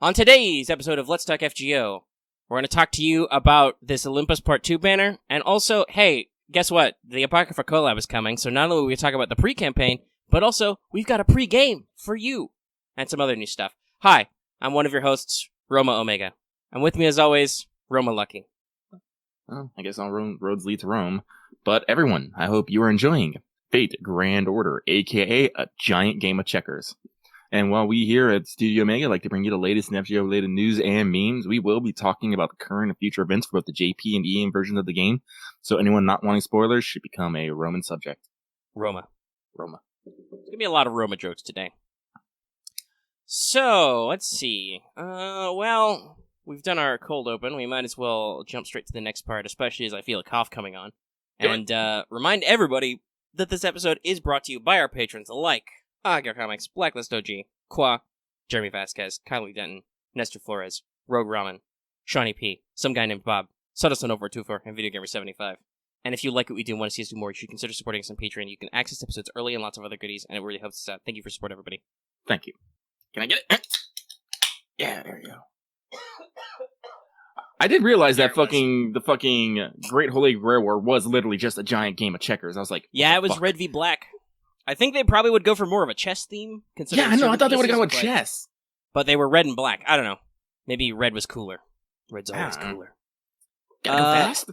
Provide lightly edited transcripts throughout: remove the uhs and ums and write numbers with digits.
On today's episode of Let's Talk FGO, we're going to talk to you about this Olympus Part 2 banner, and also, hey, guess what? The Apocrypha Collab is coming, so not only will we talk about the pre-campaign, but also, we've got a pre-game for you, and some other new stuff. Hi, I'm one of your hosts, Roma Omega, and with me as always, Roma Lucky. Well, I guess all roads lead to Rome, but everyone, I hope you are enjoying Fate Grand Order, aka a giant game of checkers. And while we here at Studio Omega like to bring you the latest in FGO-related news and memes, we will be talking about the current and future events for both the JP and EM versions of the game, so anyone not wanting spoilers should become a Roman subject. Roma. There's going to be a lot of Roma jokes today. So, let's see. Well, we've done our cold open. We might as well jump straight to the next part, especially as I feel a cough coming on. And remind everybody that this episode is brought to you by our patrons like Agio Comics, Blacklist OG, Qua, Jeremy Vasquez, Kylie Denton, Nestor Flores, Rogue Ramen, Shawnee P, some guy named Bob, Sodason over 24, and Video Gamer 75. And if you like what we do and want to see us do more, you should consider supporting us on Patreon. You can access episodes early and lots of other goodies, and it really helps us out. Thank you for support, everybody. Thank you. Can I get it? Yeah, there you go. I did realize that the fucking Great Holy Grail War was literally just a giant game of checkers. I was like, yeah, it was red v black. I think they probably would go for more of a chess theme. Yeah, I know. I thought they would have gone with chess. But they were red and black. I don't know. Maybe red was cooler. Red's always cooler. Gotta go fast.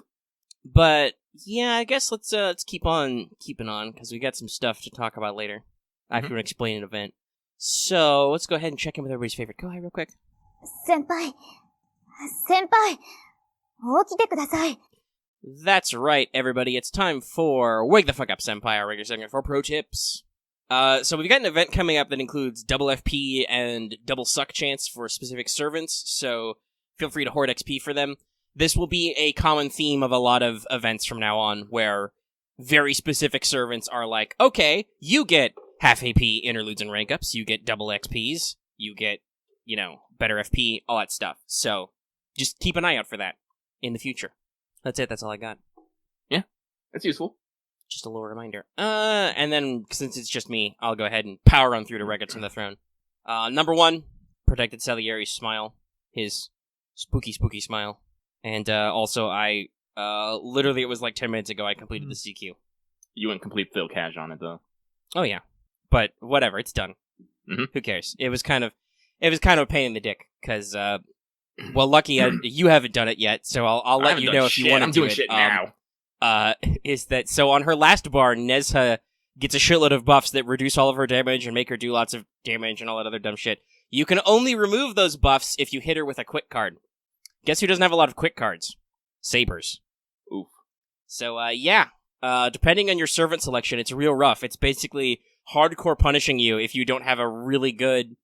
But yeah, I guess let's keep on keeping on because we got some stuff to talk about later. I can explain an event. So let's go ahead and check in with everybody's favorite. Go ahead, real quick. Senpai, 起きてください. That's right, everybody. It's time for Wake the Fuck Up, Senpai, our regular segment for pro tips. So we've got an event coming up that includes double FP and double suck chance for specific servants, so feel free to hoard XP for them. This will be a common theme of a lot of events from now on, where very specific servants are like, okay, you get half AP interludes and rank ups, you get double XPs, you get, better FP, all that stuff. So just keep an eye out for that in the future. That's it. That's all I got. Yeah, that's useful. Just a little reminder. And then, since it's just me, I'll go ahead and power on through to Records from the Throne. Number 1, Protected Salieri's smile. His spooky, spooky smile. And also, I literally, it was like 10 minutes ago, I completed the CQ. You went complete Phil Cash on it, though. Oh, yeah. But whatever, it's done. Mm-hmm. Who cares? It was kind of a pain in the dick, because... well, lucky you haven't done it yet, so I'll let you know if you want to do it. I'm doing shit now. Is that so? On her last bar, Nezha gets a shitload of buffs that reduce all of her damage and make her do lots of damage and all that other dumb shit. You can only remove those buffs if you hit her with a quick card. Guess who doesn't have a lot of quick cards? Sabers. Oof. So, depending on your servant selection, it's real rough. It's basically hardcore punishing you if you don't have a really good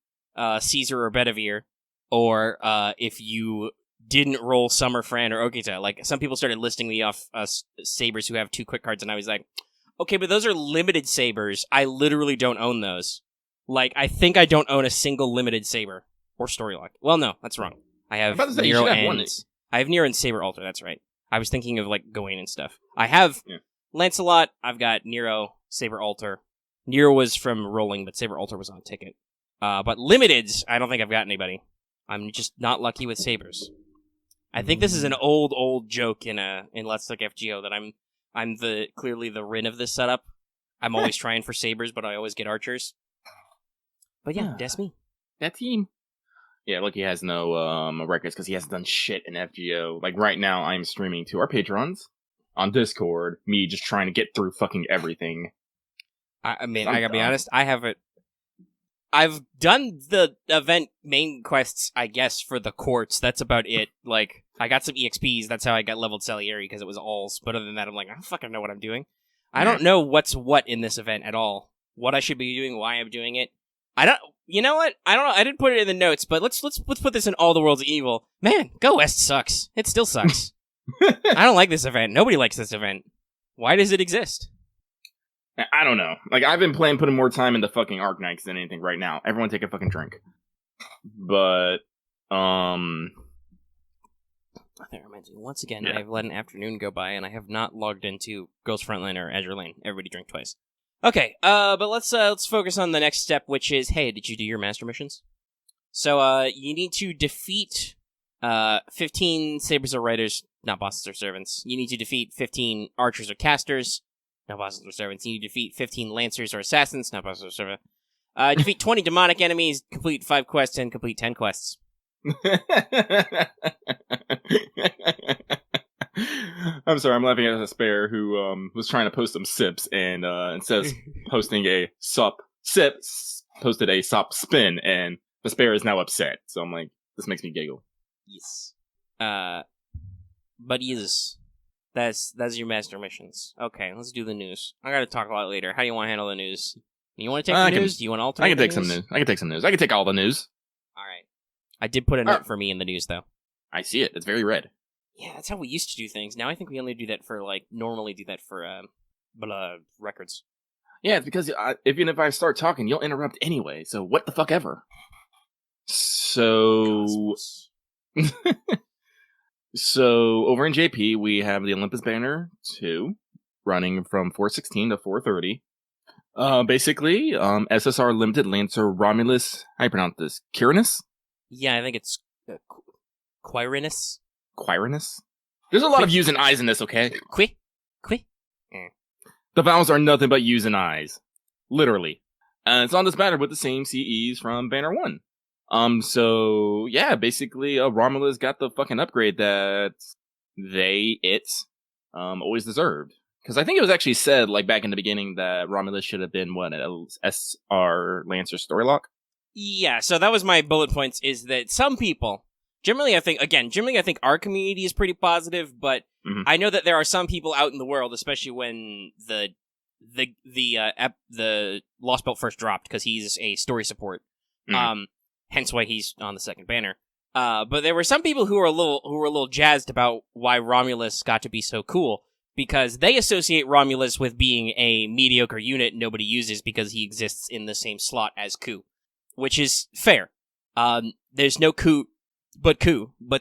Caesar or Bedivere. Or if you didn't roll Summer Fran or Okita. Like, some people started listing me off Sabers who have 2 quick cards, and I was like, okay, but those are limited Sabers. I literally don't own those. Like, I think I don't own a single limited Saber. Or Storylock. Well, no, that's wrong. I have Nero and... I have Nero and Saber Altar, that's right. I was thinking of, like, Gawain and stuff. I have Lancelot, I've got Nero, Saber Altar. Nero was from rolling, but Saber Altar was on ticket. But limiteds, I don't think I've got anybody. I'm just not lucky with Sabers. I think this is an old joke in Let's Talk FGO that I'm clearly the Rin of this setup. I'm always trying for Sabers, but I always get archers. But yeah, that's me. That team. Yeah, look, he has no records because he hasn't done shit in FGO. Like right now, I'm streaming to our patrons on Discord. Me just trying to get through fucking everything. I mean, I gotta be honest. I've done the event main quests, I guess, for the courts. That's about it. Like, I got some EXPs. That's how I got leveled Salieri, because it was alls. But other than that, I'm like, I don't fucking know what I'm doing. I don't know what's what in this event at all. What I should be doing, why I'm doing it. You know what? I don't know. I didn't put it in the notes, but let's put this in All the Worlds of Evil. Man, Go West sucks. It still sucks. I don't like this event. Nobody likes this event. Why does it exist? I don't know. Like, I've been putting more time into fucking Arknights than anything right now. Everyone take a fucking drink. But, That reminds me. Once again, I've let an afternoon go by, and I have not logged into Ghost Frontline or Azure Lane. Everybody drink twice. Okay, but let's focus on the next step, which is, hey, did you do your master missions? So, you need to defeat 15 sabers or riders, not bosses or servants. You need to defeat 15 archers or casters, not bosses or servants. You need to defeat 15 lancers or assassins, not bosses or servants. Defeat 20 demonic enemies, complete 5 quests, and complete 10 quests. I'm sorry, I'm laughing at a spare who was trying to post some sips and instead of posting a sup sip, posted a sup spin, and the spare is now upset. So I'm like, this makes me giggle. Yes. But yes, that's your master missions. Okay, let's do the news. I gotta talk about it later. How do you want to handle the news? You want to take the news? Do you want to alternate? I can take some news. I can take some news. I can take all the news. All right. I did put a note for me in the news, though. I see it. It's very red. Yeah, that's how we used to do things. Now I think we only do that for, normally do that for, records. Yeah, it's because even if I start talking, you'll interrupt anyway, so what the fuck ever. So... So, over in JP, we have the Olympus Banner 2, running from 416 to 430. Basically, SSR Limited Lancer Romulus, how do you pronounce this? Quirinus? Yeah, I think it's Quirinus. Quirinus? There's a lot of U's and I's in this, okay? Qui? The vowels are nothing but U's and I's. Literally. And it's on this banner with the same CEs from Banner 1. So, yeah, basically, Romulus got the fucking upgrade that it always deserved. Because I think it was actually said, back in the beginning, that Romulus should have been, an SR Lancer Storylock? Yeah, so that was my bullet points, is that some people, generally I think our community is pretty positive, but I know that there are some people out in the world, especially when the Lostbelt first dropped, because he's a story support, hence why he's on the second banner. But there were some people who were a little jazzed about why Romulus got to be so cool, because they associate Romulus with being a mediocre unit nobody uses because he exists in the same slot as Ku, which is fair. There's no Ku, but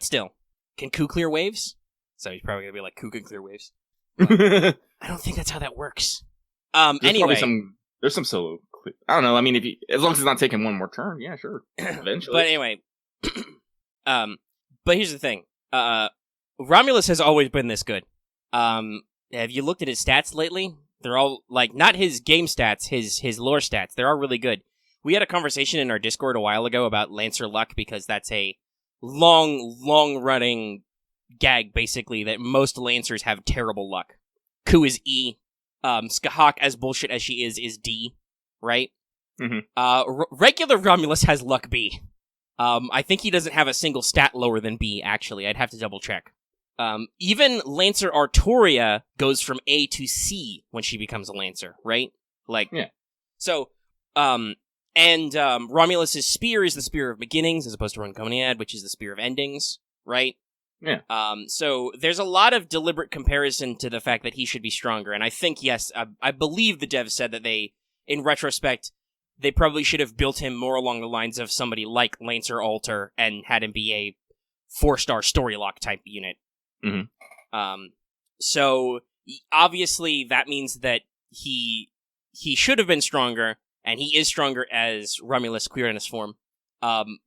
still. Can Ku clear waves? So he's probably gonna be like, Ku can clear waves. I don't think that's how that works. Anyway. There's some solo. I don't know. I mean, as long as it's not taking one more turn, yeah, sure. Eventually. But anyway. But here's the thing. Romulus has always been this good. Have you looked at his stats lately? They're all, not his game stats, his lore stats. They're all really good. We had a conversation in our Discord a while ago about Lancer luck, because that's a long-running gag, basically, that most Lancers have terrible luck. Ku is E. Skahak, as bullshit as she is D, right? Mm-hmm. Regular Romulus has luck B. I think he doesn't have a single stat lower than B, actually. I'd have to double check. Even Lancer Artoria goes from A to C when she becomes a Lancer, right? Yeah. So, Romulus's spear is the Spear of Beginnings, as opposed to Runconiad, which is the Spear of Endings, right? Yeah. So there's a lot of deliberate comparison to the fact that he should be stronger, and I think, yes, I believe the devs said that they, in retrospect, they probably should have built him more along the lines of somebody like Lancer Alter and had him be a 4-star Storylock type unit. Mm-hmm. So obviously that means that he should have been stronger, and he is stronger as Romulus-Quirinus form,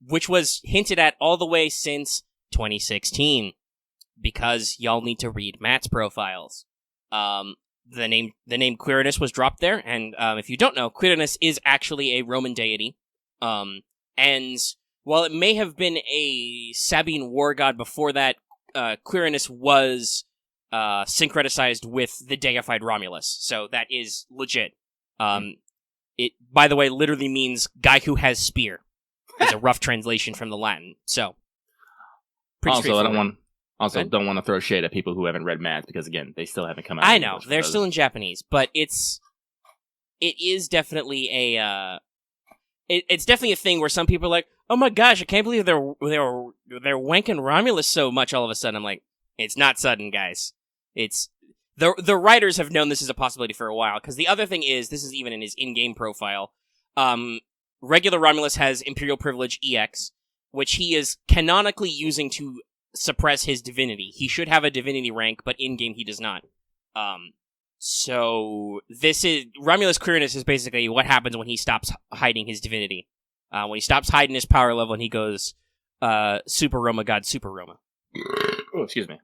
which was hinted at all the way since 2016, because y'all need to read Matt's profiles. The name Quirinus was dropped there, and if you don't know, Quirinus is actually a Roman deity. And while it may have been a Sabine war god before that, Quirinus was syncretized with the deified Romulus, so that is legit. It, by the way, literally means guy who has spear. It's a rough translation from the Latin, so pretty straightforward. Don't want to throw shade at people who haven't read Math, because again, they still haven't come out. I know, they're still in Japanese, but it is definitely it's definitely a thing where some people are like, oh my gosh, I can't believe they're wanking Romulus so much all of a sudden. I'm like, it's not sudden, guys. It's the writers have known this is a possibility for a while, because the other thing is, this is even in his in-game profile, regular Romulus has Imperial Privilege EX, which he is canonically using to suppress his divinity. He should have a divinity rank, but in-game he does not. So this is Romulus-Quirinus is basically what happens when he stops hiding his divinity. When he stops hiding his power level and he goes, Super Roma God, Super Roma. Oh, excuse me.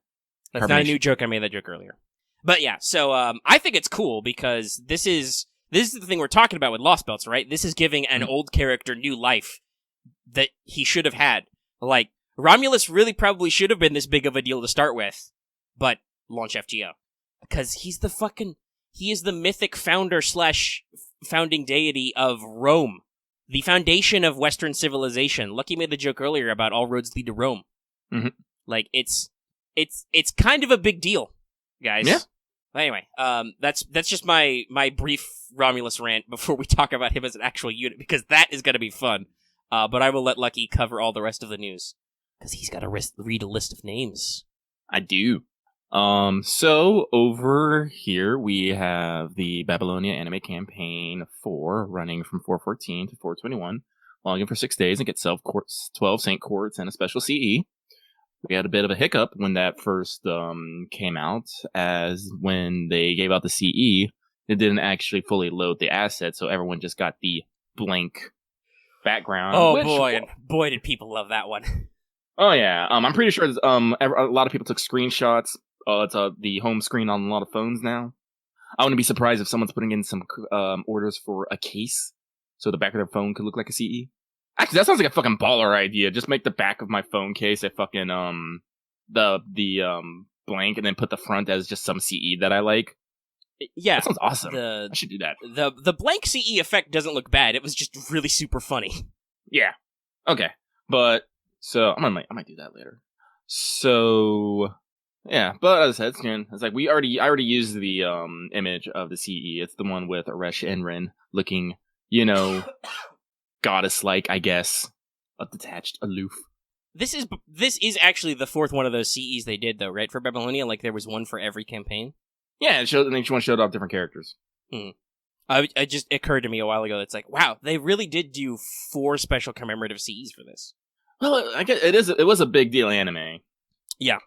That's not a new joke. I made that joke earlier. But yeah, so I think it's cool because this is the thing we're talking about with Lostbelts, right? This is giving an old character new life that he should have had. Like, Romulus really probably should have been this big of a deal to start with, but launch FGO. Because he is the mythic founder / founding deity of Rome. The foundation of Western civilization. Lucky made the joke earlier about all roads lead to Rome. Mm-hmm. Like, it's kind of a big deal, guys. Yeah. Anyway, that's just my brief Romulus rant before we talk about him as an actual unit, because that is going to be fun. But I will let Lucky cover all the rest of the news, because he's got to read a list of names. I do. So over here we have the Babylonia anime campaign 4 running from 4/14 to 4/21. Log in for 6 days and get 12 Saint Quartz and a special CE. We had a bit of a hiccup when that first came out, as when they gave out the CE, it didn't actually fully load the asset, so everyone just got the blank background. Oh boy, did people love that one. Oh yeah, I'm pretty sure a lot of people took screenshots. It's the home screen on a lot of phones now. I wouldn't be surprised if someone's putting in some orders for a case, so the back of their phone could look like a CE. Actually, that sounds like a fucking baller idea. Just make the back of my phone case a fucking the blank, and then put the front as just some CE that I like. Yeah, that sounds awesome. I should do that. The blank CE effect doesn't look bad. It was just really super funny. Yeah. Okay. But so I might do that later. So yeah, but as I said, it's like I already used the image of the CE. It's the one with Aresh and Ren looking, goddess-like, I guess, detached, aloof. This is actually the fourth one of those CEs they did, though, right? For Babylonia, like there was one for every campaign. Yeah, and each one showed off different characters. It just occurred to me a while ago. It's like, wow, they really did do 4 special commemorative CEs for this. Well, I guess it was a big deal anime. Yeah.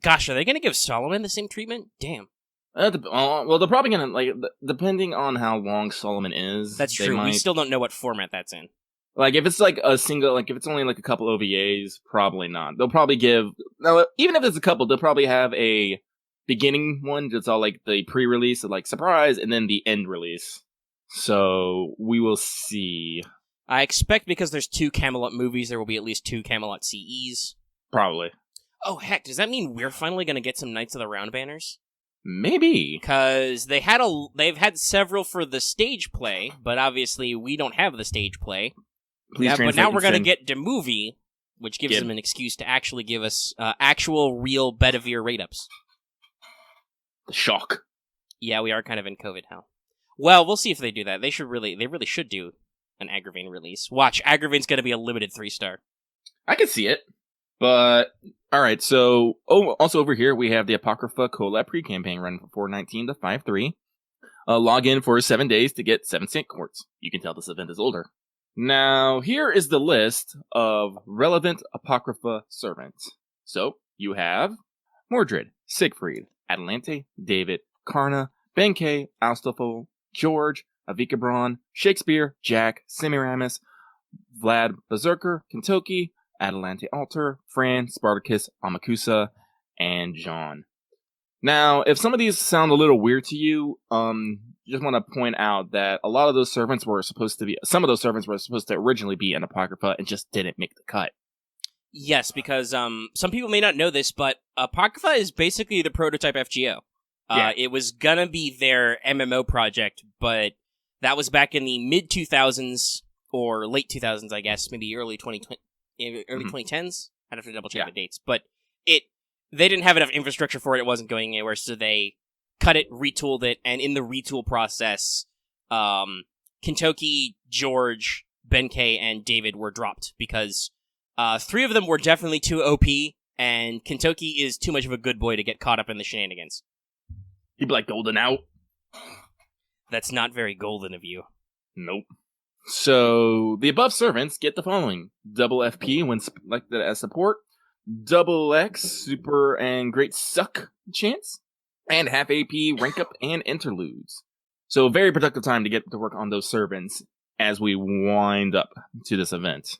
Gosh, are they going to give Solomon the same treatment? Damn. Well, they're probably going to, depending on how long Solomon is. That's true. We still don't know what format that's in. Like, if it's like a single, if it's only like a couple OVAs, probably not. They'll probably give, even if it's a couple, they'll probably have a beginning one that's all like the pre-release, like surprise, and then the end release. So, we will see. I expect because there's 2 Camelot movies, there will be at least 2 Camelot CEs. Probably. Oh, heck, does that mean we're finally going to get some Knights of the Round banners? Maybe. Because they've had several for the stage play, but obviously we don't have the stage play. But now we're going to get the movie, which gives them an excuse to actually give us actual, real FFVIIR rate-ups. The shock. Yeah, we are kind of in COVID hell. Well, we'll see if they do that. They really should do an Agravain release. Watch, Agravain's going to be a limited 3-star. I can see it. But, alright, so, also over here, we have the Apocrypha Collab pre-campaign running from 4/19 to 5/3. Log in for 7 days to get 7 Saint Quartz. You can tell this event is older. Now, here is the list of relevant Apocrypha servants. So, you have Mordred, Siegfried, Atalante, David, Karna, Benkei, Astolfo, George, Avikabron, Shakespeare, Jack, Semiramis, Vlad, Berserker, Kentucky, Atalante Altar, Fran, Spartacus, Amakusa, and John. Now, if some of these sound a little weird to you, just want to point out that a lot of those servants some of those servants were supposed to originally be in Apocrypha and just didn't make the cut. Yes, because some people may not know this, but Apocrypha is basically the prototype FGO. Yeah. It was gonna be their MMO project, but that was back in the mid-2000s, or late 2000s, I guess, maybe early 2010s. I'd have to double check the dates, but they didn't have enough infrastructure for it. It wasn't going anywhere, so they cut it, retooled it, and in the retool process, Kentucky, George, Benkei, and David were dropped because 3 of them were definitely too OP, and Kentucky is too much of a good boy to get caught up in the shenanigans. He'd be like golden out. That's not very golden of you. Nope. So, the above servants get the following. Double FP when selected as support. Double X, super and great suck chance. And half AP, rank up, and interludes. So, very productive time to get to work on those servants. as we wind up to this event.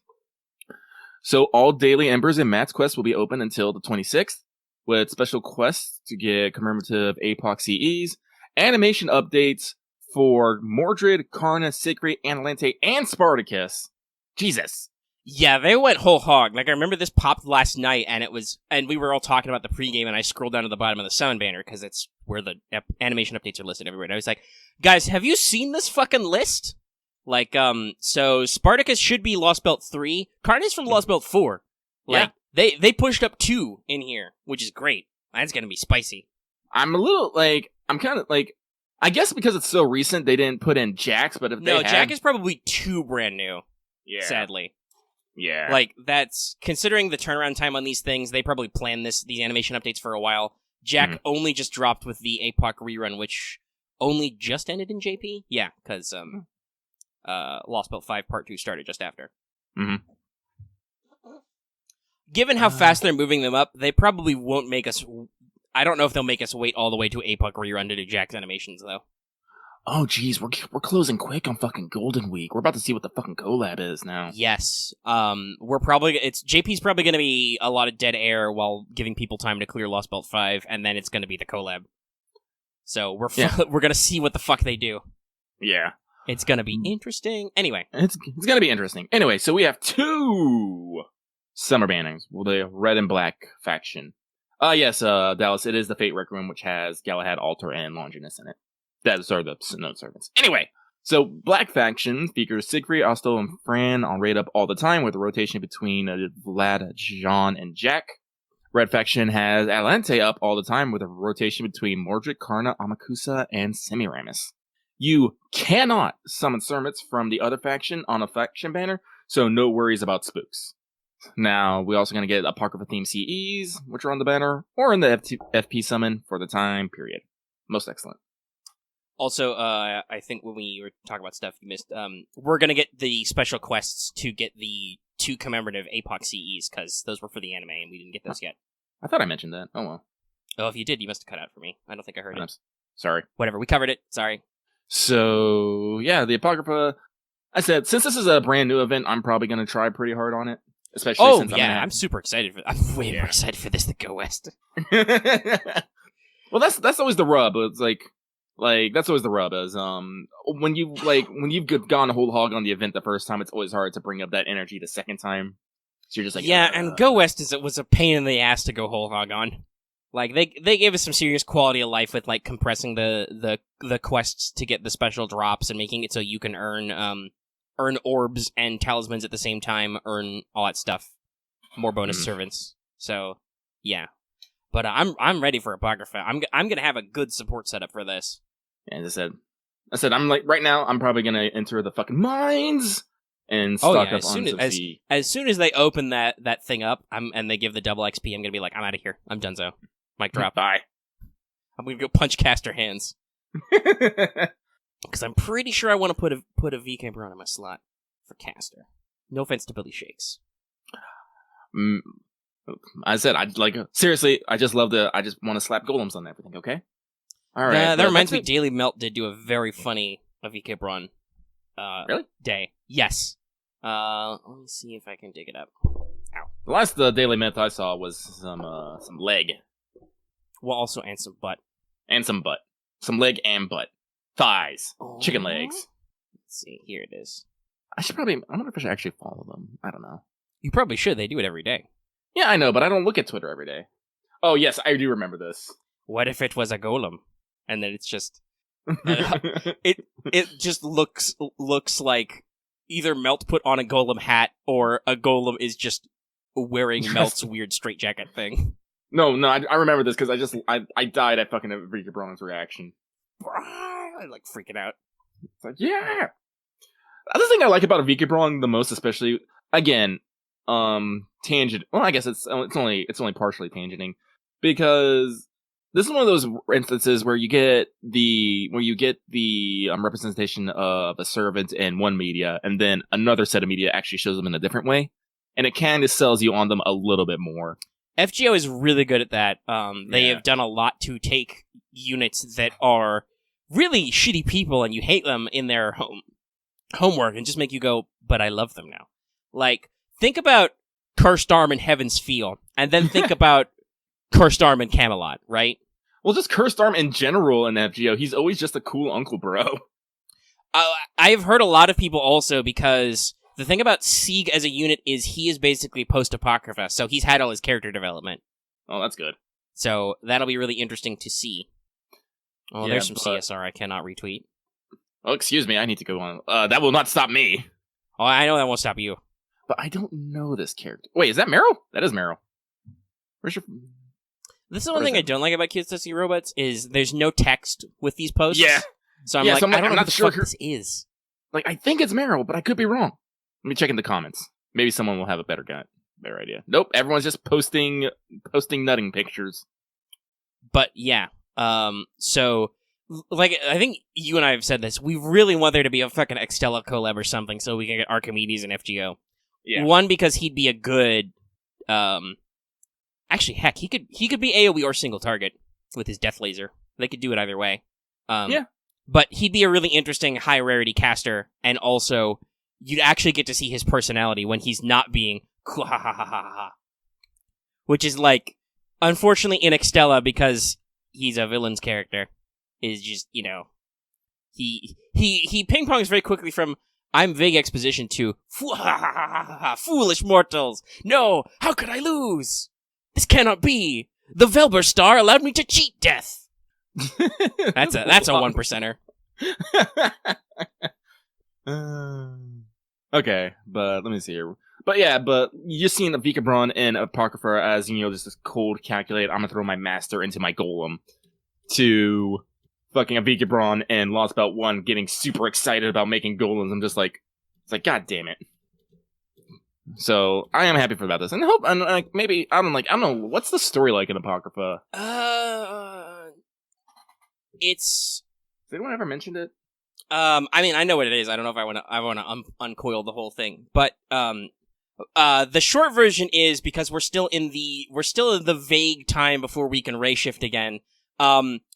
So all daily embers and Matt's quests will be open until the 26th, with special quests to get commemorative APOC CEs, animation updates for Mordred, Karna, Siegfried, Atalante, and Spartacus. Jesus. Yeah, they went whole hog. Like, I remember this popped last night, and we were all talking about the pregame, and I scrolled down to the bottom of the summon banner, because it's where the animation updates are listed everywhere, and I was like, guys, have you seen this fucking list? Like, so Spartacus should be Lostbelt 3. Karna's from Lostbelt 4. Like, they pushed up 2 in here, which is great. That's gonna be spicy. I'm kind of like, I guess because it's so recent, they didn't put in Jax, but if they had... Jack is probably too brand new. Yeah. Sadly. Yeah. Like, that's, considering the turnaround time on these things, they probably planned these animation updates for a while. Jack only just dropped with the APOC rerun, which only just ended in JP? Yeah, because, Lost Belt 5 Part 2 started just after. Mm-hmm. Given how fast they're moving them up, they probably won't make us... I don't know if they'll make us wait all the way to APOC rerun to do Jack's animations, though. Oh, geez, we're closing quick on fucking Golden Week. We're about to see what the fucking collab is now. Yes. JP's probably going to be a lot of dead air while giving people time to clear Lost Belt 5, and then it's going to be the collab. So we're going to see what the fuck they do. Yeah. It's going to be interesting. Anyway. It's going to be interesting. Anyway, so we have 2 summer bannings. Well, the red and black faction. Yes, Dallas, it is the Fate Rec Room, which has Galahad, Altar, and Longinus in it. Those are the Synod Servants. Anyway, so Black Faction features Siegfried, Ostel, and Fran on raid up all the time with a rotation between Vlad, John, and Jack. Red Faction has Atalante up all the time with a rotation between Mordred, Karna, Amakusa, and Semiramis. You cannot summon servants from the other faction on a faction banner, so no worries about spooks. Now, we're also going to get Apocrypha themed CEs, which are on the banner, or in the FP summon for the time period. Most excellent. Also, I think when we were talking about stuff you missed, we're going to get the special quests to get the 2 commemorative APOC CEs, because those were for the anime, and we didn't get those yet. I thought I mentioned that. Oh, well. Oh, if you did, you must have cut out for me. I don't think I heard it. Sorry. Whatever, we covered it. Sorry. So, yeah, the Apocrypha... I said, since this is a brand new event, I'm probably going to try pretty hard on it. Especially since I'm super excited for I'm way more excited for this than Go West. Well, that's always the rub. It's like that's always the rub is when you've gone whole hog on the event the first time, it's always hard to bring up that energy the second time. So you're just like, and Go West was a pain in the ass to go whole hog on. Like they gave us some serious quality of life with like compressing the quests to get the special drops and making it so you can earn orbs and talismans at the same time, earn all that stuff, more bonus servants. So yeah, but I'm ready for Apocrypha. I'm gonna have a good support setup for this. Yeah, as I said, I'm like right now. I'm probably gonna enter the fucking mines and stock up on some C. As soon as they open that thing up, and they give the double XP, I'm gonna be like, I'm out of here. I'm donezo. Mic drop. Bye. I'm gonna go punch caster hands. Because I'm pretty sure I want to put a VK Baron in my slot for caster. No offense to Billy Shakes. I said seriously. I just want to slap golems on everything. Okay. All right. That reminds me. Daily Melt did do a very funny VK Baron. Really? Day. Yes. Let me see if I can dig it up. Ow. The last Daily Myth I saw was some leg. Well, also and some butt. And some butt. Some leg and butt. Thighs. Chicken legs. Let's see. Here it is. I wonder if I should actually follow them. I don't know. You probably should. They do it every day. Yeah, I know, but I don't look at Twitter every day. Oh, yes, I do remember this. What if it was a golem? And then it's just... it just looks like either Melt put on a golem hat or a golem is just wearing Melt's weird straitjacket thing. No, I remember this because I died at fucking Enrique Braun's reaction. I like freaking out. It's like, yeah. The other thing I like about Enrique Braun the most, especially again, tangent. Well, I guess it's only partially tangenting because this is one of those instances where you get the representation of a servant in one media, and then another set of media actually shows them in a different way, and it kind of sells you on them a little bit more. FGO is really good at that. They have done a lot to take units that are really shitty people and you hate them in their home, homework and just make you go, but I love them now. Like, think about Cursed Arm in Heaven's Feel, and then think about Cursed Arm in Camelot, right? Well, just Cursed Arm in general in FGO. He's always just a cool uncle, bro. I've heard a lot of people also, because the thing about Sieg as a unit is he is basically post-Apocrypha, so he's had all his character development. Oh, that's good. So that'll be really interesting to see. Oh, Yeah, there's some but- CSR I cannot retweet. Oh, excuse me, I need to go on. That will not stop me. Oh, I know that won't stop you. But I don't know this character. Wait, is that Meryl? That is Meryl. Where's your... This is the What one is thing I it? don't like about QSSC robots is there's no text with these posts. Yeah. So I'm Yeah, like, so I'm like, I don't I'm know not what the sure fuck who- this is. Like, I think it's Meryl, but I could be wrong. Let me check in the comments. Maybe someone will have a better idea. Nope, everyone's just posting nutting pictures. But yeah, so like I think you and I have said this. We really want there to be a fucking Extella collab or something, so we can get Archimedes and FGO. Yeah. One, because he'd be a good, actually, heck, he could be AOE or single target with his death laser. They could do it either way. Yeah. But he'd be a really interesting high rarity caster, and also you'd actually get to see his personality when he's not being which is like, unfortunately in Extella, because he's a villain's character, is just, you know, he ping pongs very quickly from I'm vague exposition to foolish mortals. No, how could I lose? This cannot be. The Velber star allowed me to cheat death. That's a 1%er. Okay, but let me see here. But yeah, but you just seen Vikabron and Apocrypha as, you know, just this cold calculate, I'm gonna throw my master into my golem, to fucking Vikabron and Lostbelt 1 getting super excited about making golems. I'm just like, it's like, god damn it. So I am happy about this, and hope, and like maybe I don't know, what's the story like in Apocrypha? It's. Has anyone ever mentioned it? I mean, I know what it is. I don't know if I want to uncoil the whole thing, but the short version is, because we're still in the vague time before we can ray shift again.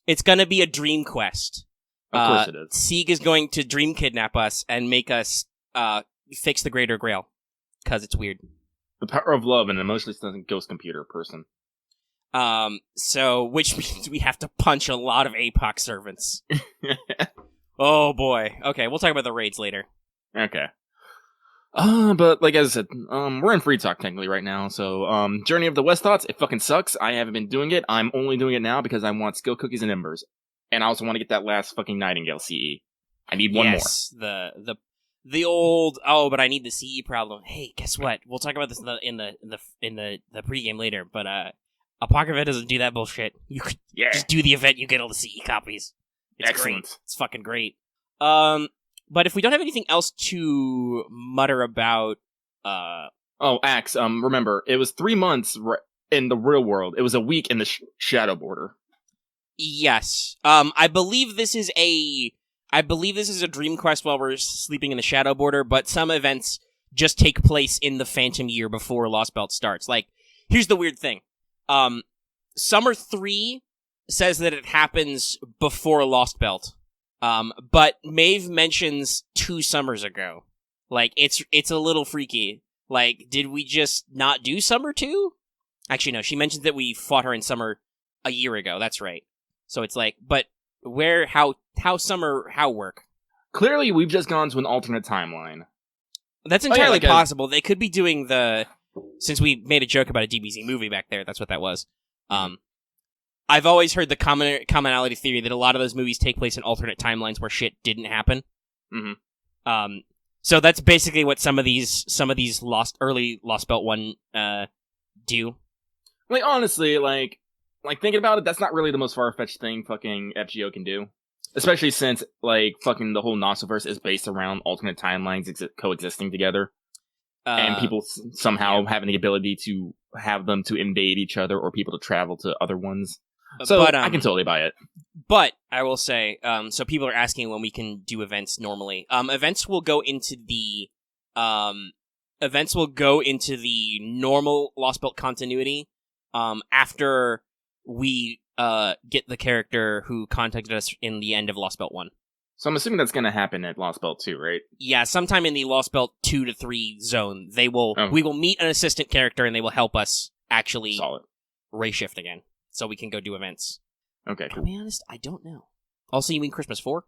It's gonna be a dream quest. Of course it is. Sieg is going to dream kidnap us and make us fix the Greater Grail, because it's weird. The power of love and an emotionally stunted ghost computer person. So which means we have to punch a lot of APOC servants. Oh boy. Okay, we'll talk about the raids later. Okay. But like as I said, we're in free talk technically right now, so Journey of the West Thoughts, it fucking sucks. I haven't been doing it. I'm only doing it now because I want skill cookies and embers. And I also want to get that last fucking Nightingale CE. I need one more. Yes, the old, oh, but I need the CE problem. Hey, guess what? We'll talk about this in the pregame later, but Apocrypha doesn't do that bullshit. You could just do the event, you get all the CE copies. It's Excellent. Great. It's fucking great. But if we don't have anything else to mutter about, Oh, Axe, remember, it was 3 months in the real world. It was a week in the Shadow Border. yes. I believe this is a dream quest while we're sleeping in the Shadow Border, but some events just take place in the Phantom Year before Lostbelt starts. Like, here's the weird thing. Summer 3 says that it happens before Lostbelt. But Maeve mentions 2 summers ago. Like, it's a little freaky. Like, did we just not do Summer 2? Actually, no, she mentions that we fought her in Summer a year ago. That's right. So it's like, but how work? Clearly, we've just gone to an alternate timeline. That's entirely like a- possible. They could be doing since we made a joke about a DBZ movie back there, that's what that was. I've always heard the commonality theory that a lot of those movies take place in alternate timelines where shit didn't happen. Mm-hmm. So that's basically what some of these early Lostbelt 1 do. Like, honestly, like thinking about it, that's not really the most far-fetched thing fucking FGO can do. Especially since, like, fucking the whole Nossoverse is based around alternate timelines coexisting together. And people somehow having the ability to have them to invade each other or people to travel to other ones. So, but, I can totally buy it. But, I will say, so people are asking when we can do events normally. Events will go into the normal Lostbelt continuity, after we, get the character who contacted us in the end of Lostbelt 1. So I'm assuming that's going to happen at Lostbelt too, right? Yeah, sometime in the Lostbelt 2 to 3 zone, we will meet an assistant character and they will help us actually Solid. ray shift again, so we can go do events. Okay, To cool. be honest, I don't know. Also, you mean Christmas 4?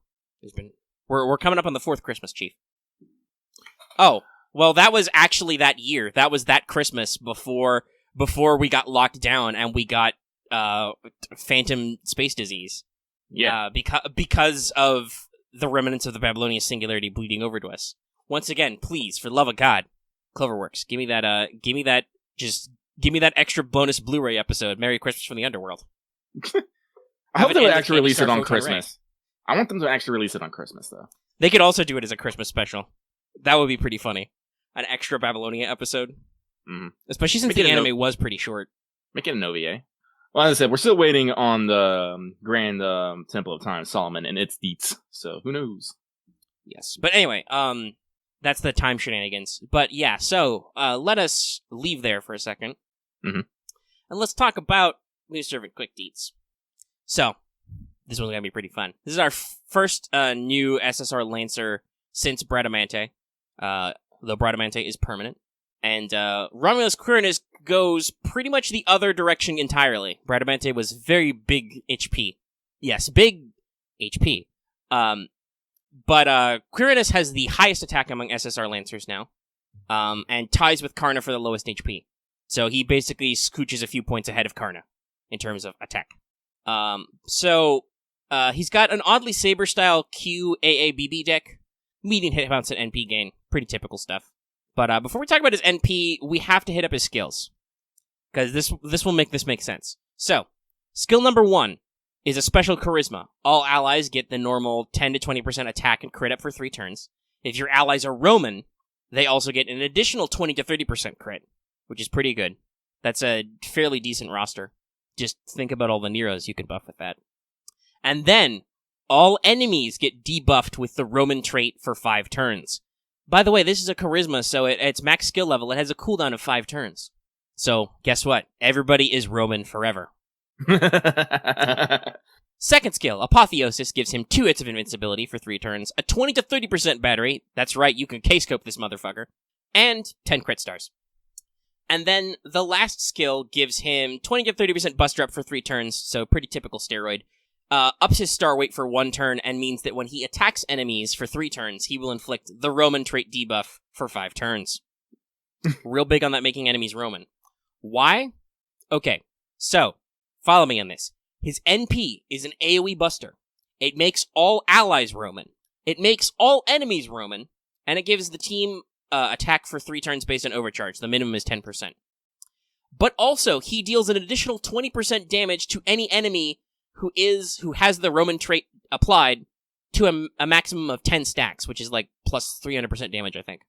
We're coming up on the 4th Christmas, Chief. Oh, well, that was actually that year. That was that Christmas before we got locked down and we got phantom space disease. Yeah. Because of the remnants of the Babylonian singularity bleeding over to us. Once again, please, for the love of God, Cloverworks, give me that extra bonus Blu-ray episode, Merry Christmas from the Underworld. I hope an they would end of actually release it Candy on Star Photon Christmas. I want them to actually release it on Christmas, though. They could also do it as a Christmas special. That would be pretty funny. An extra Babylonia episode. Mm-hmm. Especially since the anime was pretty short. Make it an OVA. Well, as I said, we're still waiting on the Grand Temple of Time, Solomon, and its deets. So, who knows? Yes. But anyway, that's the time shenanigans. But yeah, so, let us leave there for a second. Mm-hmm. And let's talk about new servant quick deets. So, this one's gonna be pretty fun. This is our first new SSR Lancer since Bradamante. Though Bradamante is permanent. And Romulus-Quirinus goes pretty much the other direction entirely. Bradamante was very big HP. Yes, big HP. But Quirinus has the highest attack among SSR Lancers now. And ties with Karna for the lowest HP. So he basically scooches a few points ahead of Karna in terms of attack. So he's got an oddly Saber-style QAABB deck. Median hit bounce and NP gain. Pretty typical stuff. But before we talk about his NP, we have to hit up his skills. Because this will make this make sense. So, skill number 1 is a special charisma. All allies get the normal 10 to 20% attack and crit up for 3 turns. If your allies are Roman, they also get an additional 20 to 30% crit, which is pretty good. That's a fairly decent roster. Just think about all the Neros you can buff with that. And then, all enemies get debuffed with the Roman trait for 5 turns. By the way, this is a charisma, so at its max skill level, it has a cooldown of 5 turns. So, guess what? Everybody is Roman forever. Second skill, Apotheosis, gives him 2 hits of invincibility for 3 turns, a 20 to 30% battery, that's right, you can K-scope this motherfucker, and 10 crit stars. And then the last skill gives him 20 to 30% buster up for 3 turns, so pretty typical steroid. Ups his star weight for 1 turn and means that when he attacks enemies for 3 turns, he will inflict the Roman trait debuff for 5 turns. Real big on that making enemies Roman. Why? Okay, so, follow me on this. His NP is an AoE buster. It makes all allies Roman. It makes all enemies Roman. And it gives the team attack for 3 turns based on overcharge. The minimum is 10%. But also, he deals an additional 20% damage to any enemy who has the Roman trait applied to a maximum of 10 stacks, which is like plus 300% damage, I think.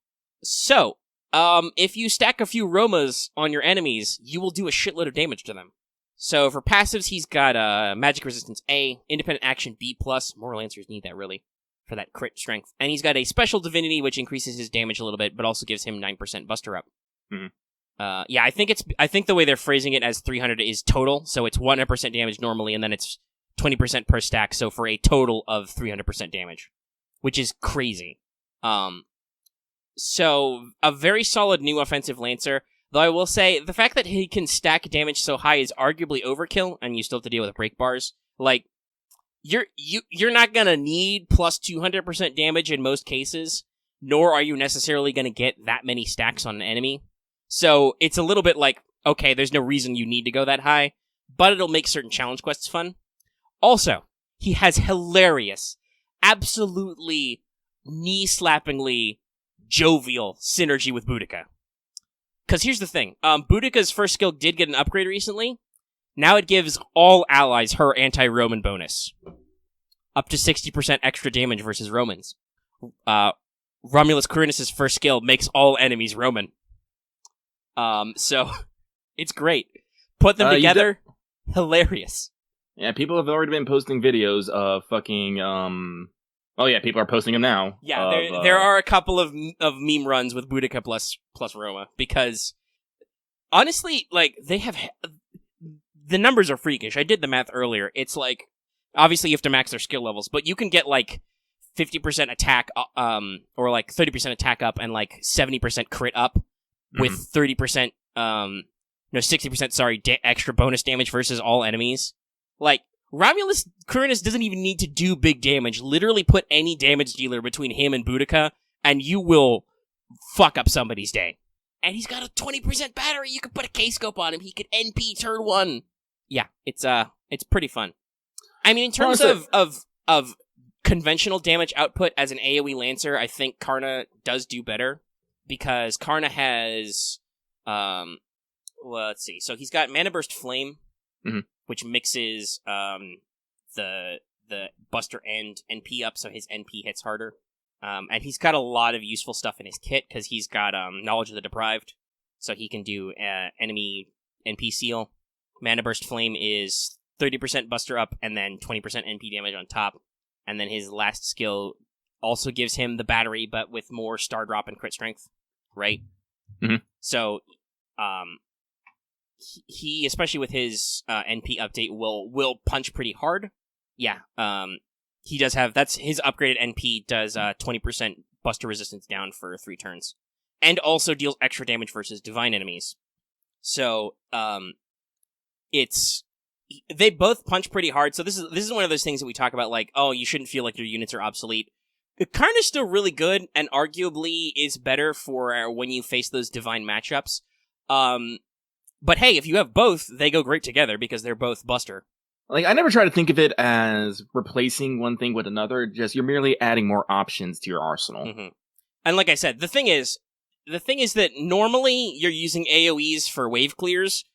So, if you stack a few Romas on your enemies, you will do a shitload of damage to them. So for passives, he's got Magic Resistance A, Independent Action B+, more Lancers need that really, for that crit strength. And he's got a Special Divinity, which increases his damage a little bit, but also gives him 9% buster up. Mm-hmm. Yeah, I think the way they're phrasing it as 300 is total, so it's 100% damage normally, and then it's 20% per stack, so for a total of 300% damage, which is crazy. So, a very solid new offensive Lancer, though I will say, the fact that he can stack damage so high is arguably overkill, and you still have to deal with break bars. Like, you're not gonna need plus 200% damage in most cases, nor are you necessarily gonna get that many stacks on an enemy. So, it's a little bit like, okay, there's no reason you need to go that high, but it'll make certain challenge quests fun. Also, he has hilarious, absolutely knee-slappingly jovial synergy with Boudica. Because here's the thing, Boudica's first skill did get an upgrade recently. Now it gives all allies her anti-Roman bonus. Up to 60% extra damage versus Romans. Romulus-Quirinus' first skill makes all enemies Roman. So, it's great. Put them together, hilarious. Yeah, people have already been posting videos of fucking, oh yeah, people are posting them now. Yeah, there are a couple of meme runs with Boudica plus Roma, because, honestly, like, they have, the numbers are freakish. I did the math earlier. It's like, obviously you have to max their skill levels, but you can get, like, 50% attack, or like 30% attack up and like 70% crit up with 30%, 60%, sorry, extra bonus damage versus all enemies. Like, Romulus-Quirinus doesn't even need to do big damage. Literally put any damage dealer between him and Boudica, and you will fuck up somebody's day. And he's got a 20% battery. You could put a K-scope on him. He could NP turn 1. Yeah, it's pretty fun. I mean, in terms of conventional damage output as an AoE Lancer, I think Karna does do better, because Karna has, well, let's see. So he's got Mana Burst Flame, which mixes the Buster and NP up, so his NP hits harder. And he's got a lot of useful stuff in his kit, because he's got Knowledge of the Deprived, so he can do enemy NP seal. Mana Burst Flame is 30% Buster up, and then 20% NP damage on top. And then his last skill also gives him the battery, but with more Star Drop and crit strength, right? So, he, especially with his NP update, will punch pretty hard. Yeah, he does have, that's his upgraded NP does 20% Buster resistance down for 3 turns. And also deals extra damage versus divine enemies. So, they both punch pretty hard, so this is one of those things that we talk about, like, oh, you shouldn't feel like your units are obsolete. Karna's still really good, and arguably is better for when you face those divine matchups. But hey, if you have both, they go great together, because they're both Buster. Like, I never try to think of it as replacing one thing with another, just you're merely adding more options to your arsenal. And like I said, the thing is that normally you're using AoEs for wave clears.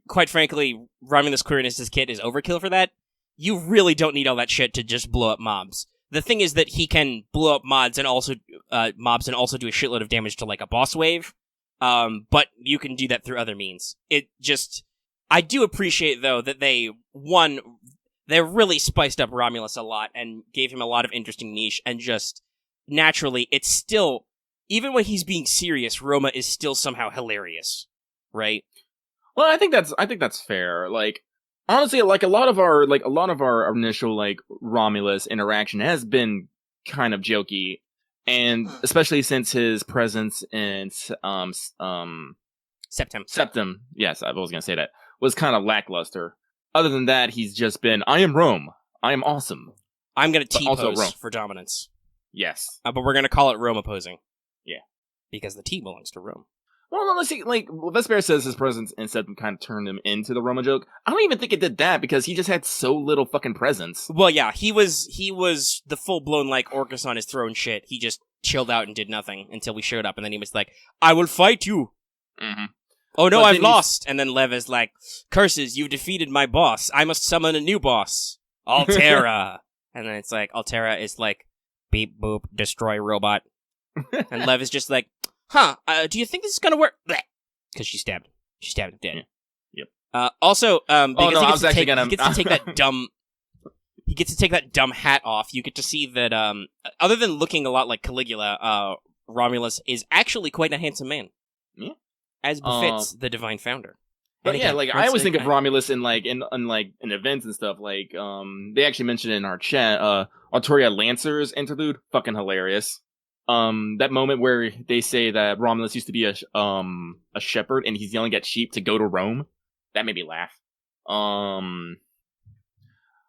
Quite frankly, Romulus-Quirinus' kit is overkill for that. You really don't need all that shit to just blow up mobs. The thing is that he can blow up mobs and also do a shitload of damage to, like, a boss wave. But you can do that through other means. I do appreciate, though, that they really spiced up Romulus a lot and gave him a lot of interesting niche, and just, naturally, it's still, even when he's being serious, Roma is still somehow hilarious, right? Well, I think that's fair. Like, honestly, like a lot of our initial, like, Romulus interaction has been kind of jokey, and especially since his presence in Septim, yes, I was gonna say that, was kind of lackluster. Other than that, he's just been, I am Rome. I am awesome. I'm gonna T-pose for dominance. Yes. But we're gonna call it Rome opposing. Yeah. Because the T belongs to Rome. Well, no, let's see, like, Vesper says his presence in Septim kind of turned him into the Roma joke. I don't even think it did that, because he just had so little fucking presence. Well, yeah, he was the full-blown, like, Orcus on his throne shit. He just chilled out and did nothing until we showed up, and then he was like, I will fight you! Oh no, I've lost! And then Lev is like, curses, you've defeated my boss. I must summon a new boss. Altera! And then it's like, Altera is like, beep, boop, destroy robot. And Lev is just like, do you think this is gonna work? Because she stabbed him. She stabbed him dead. Yep. Also, because he gets to take that dumb hat off, you get to see that, other than looking a lot like Caligula, Romulus is actually quite a handsome man. Yeah. As befits the Divine Founder. But yeah, like, I always think of Romulus in events and stuff, like, they actually mentioned in our chat, Artoria Lancer's interlude, fucking hilarious. That moment where they say that Romulus used to be a shepherd and he's yelling at sheep to go to Rome, that made me laugh.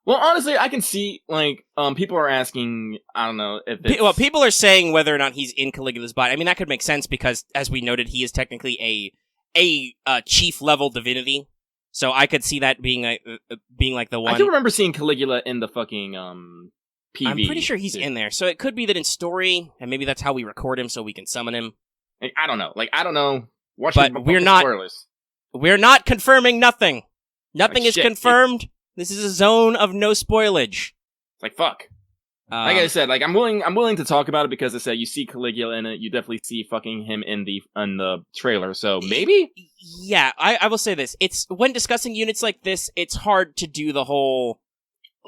Well, honestly, I can see, like, people are asking, I don't know if it's... Well, people are saying whether or not he's in Caligula's body. I mean, that could make sense because, as we noted, he is technically a chief-level divinity. So I could see that being like the one... I do remember seeing Caligula in the fucking, PV. I'm pretty sure he's in there. So it could be that in story, and maybe that's how we record him so we can summon him. I don't know. Like, I don't know. But we're not confirming nothing. Nothing is confirmed. This is a zone of no spoilage. It's like, fuck. Like I said, like, I'm willing to talk about it because I said you see Caligula in it, you definitely see fucking him in the trailer, so maybe? Yeah, I will say this. It's, when discussing units like this, it's hard to do the whole,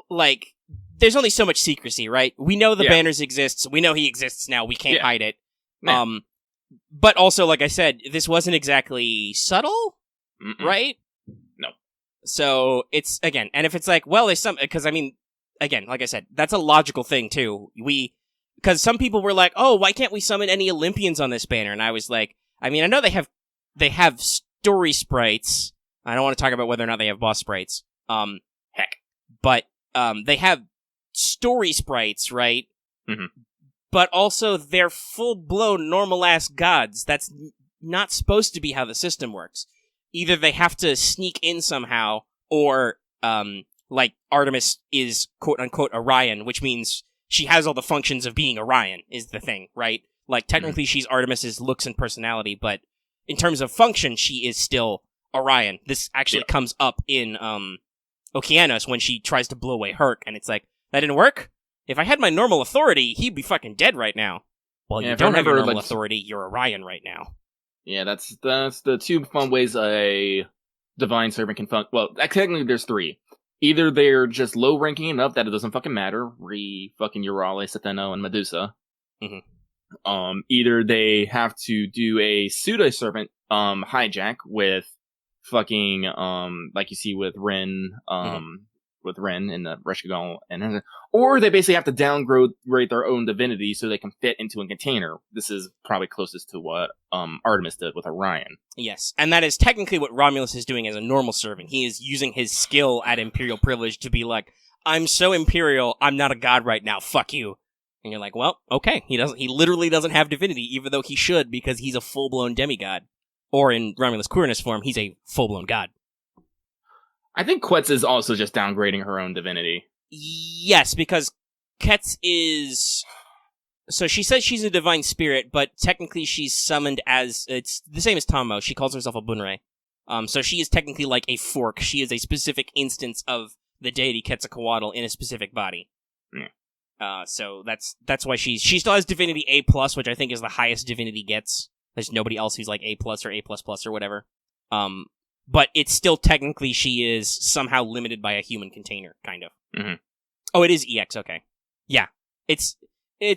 like, there's only so much secrecy, right? We know the banners exists, we know he exists now, we can't hide it. Yeah. But also, like I said, this wasn't exactly subtle, right? No. So, it's, again, and if it's like, well, there's some, because, I mean, again, like I said, that's a logical thing, too. Because some people were like, oh, why can't we summon any Olympians on this banner? And I was like, I mean, I know they have story sprites. I don't want to talk about whether or not they have boss sprites. Heck. But they have story sprites, right? Mm-hmm. But also, they're full-blown normal-ass gods. That's not supposed to be how the system works. Either they have to sneak in somehow, or, like, Artemis is quote-unquote Orion, which means she has all the functions of being Orion, is the thing, right? Like, technically she's Artemis's looks and personality, but in terms of function, she is still Orion. This actually comes up in, Okeanos when she tries to blow away Herc, and it's like, that didn't work? If I had my normal authority, he'd be fucking dead right now. Well, you don't have your normal authority, you're Orion right now. Yeah, that's the two fun ways a divine servant can function. Well, technically there's three. Either they're just low ranking enough that it doesn't fucking matter, fucking Eurale, Sateno, and Medusa. Mm-hmm. Either they have to do a pseudo servant hijack with fucking like you see with Ren with Ren in the Reshigal, and or they basically have to downgrade their own divinity so they can fit into a container. This is probably closest to what Artemis did with Orion. Yes, and that is technically what Romulus is doing as a normal servant. He is using his skill at Imperial privilege to be like, I'm so Imperial, I'm not a god right now, fuck you. And you're like, well, okay, he literally doesn't have divinity, even though he should, because he's a full-blown demigod. Or in Romulus-Quirinus form, he's a full-blown god. I think Quetz is also just downgrading her own divinity. Yes, because Ketz is... So she says she's a divine spirit, but technically she's summoned as... It's the same as Tommo. She calls herself a Bunrei. So she is technically like a fork. She is a specific instance of the deity Quetzalcoatl in a specific body. Yeah. So that's why she still has divinity A+, which I think is the highest divinity gets. There's nobody else who's like A+ or A++ or whatever. But it's still technically she is somehow limited by a human container, kind of. Mm-hmm. Oh, it is EX, okay. Yeah. It's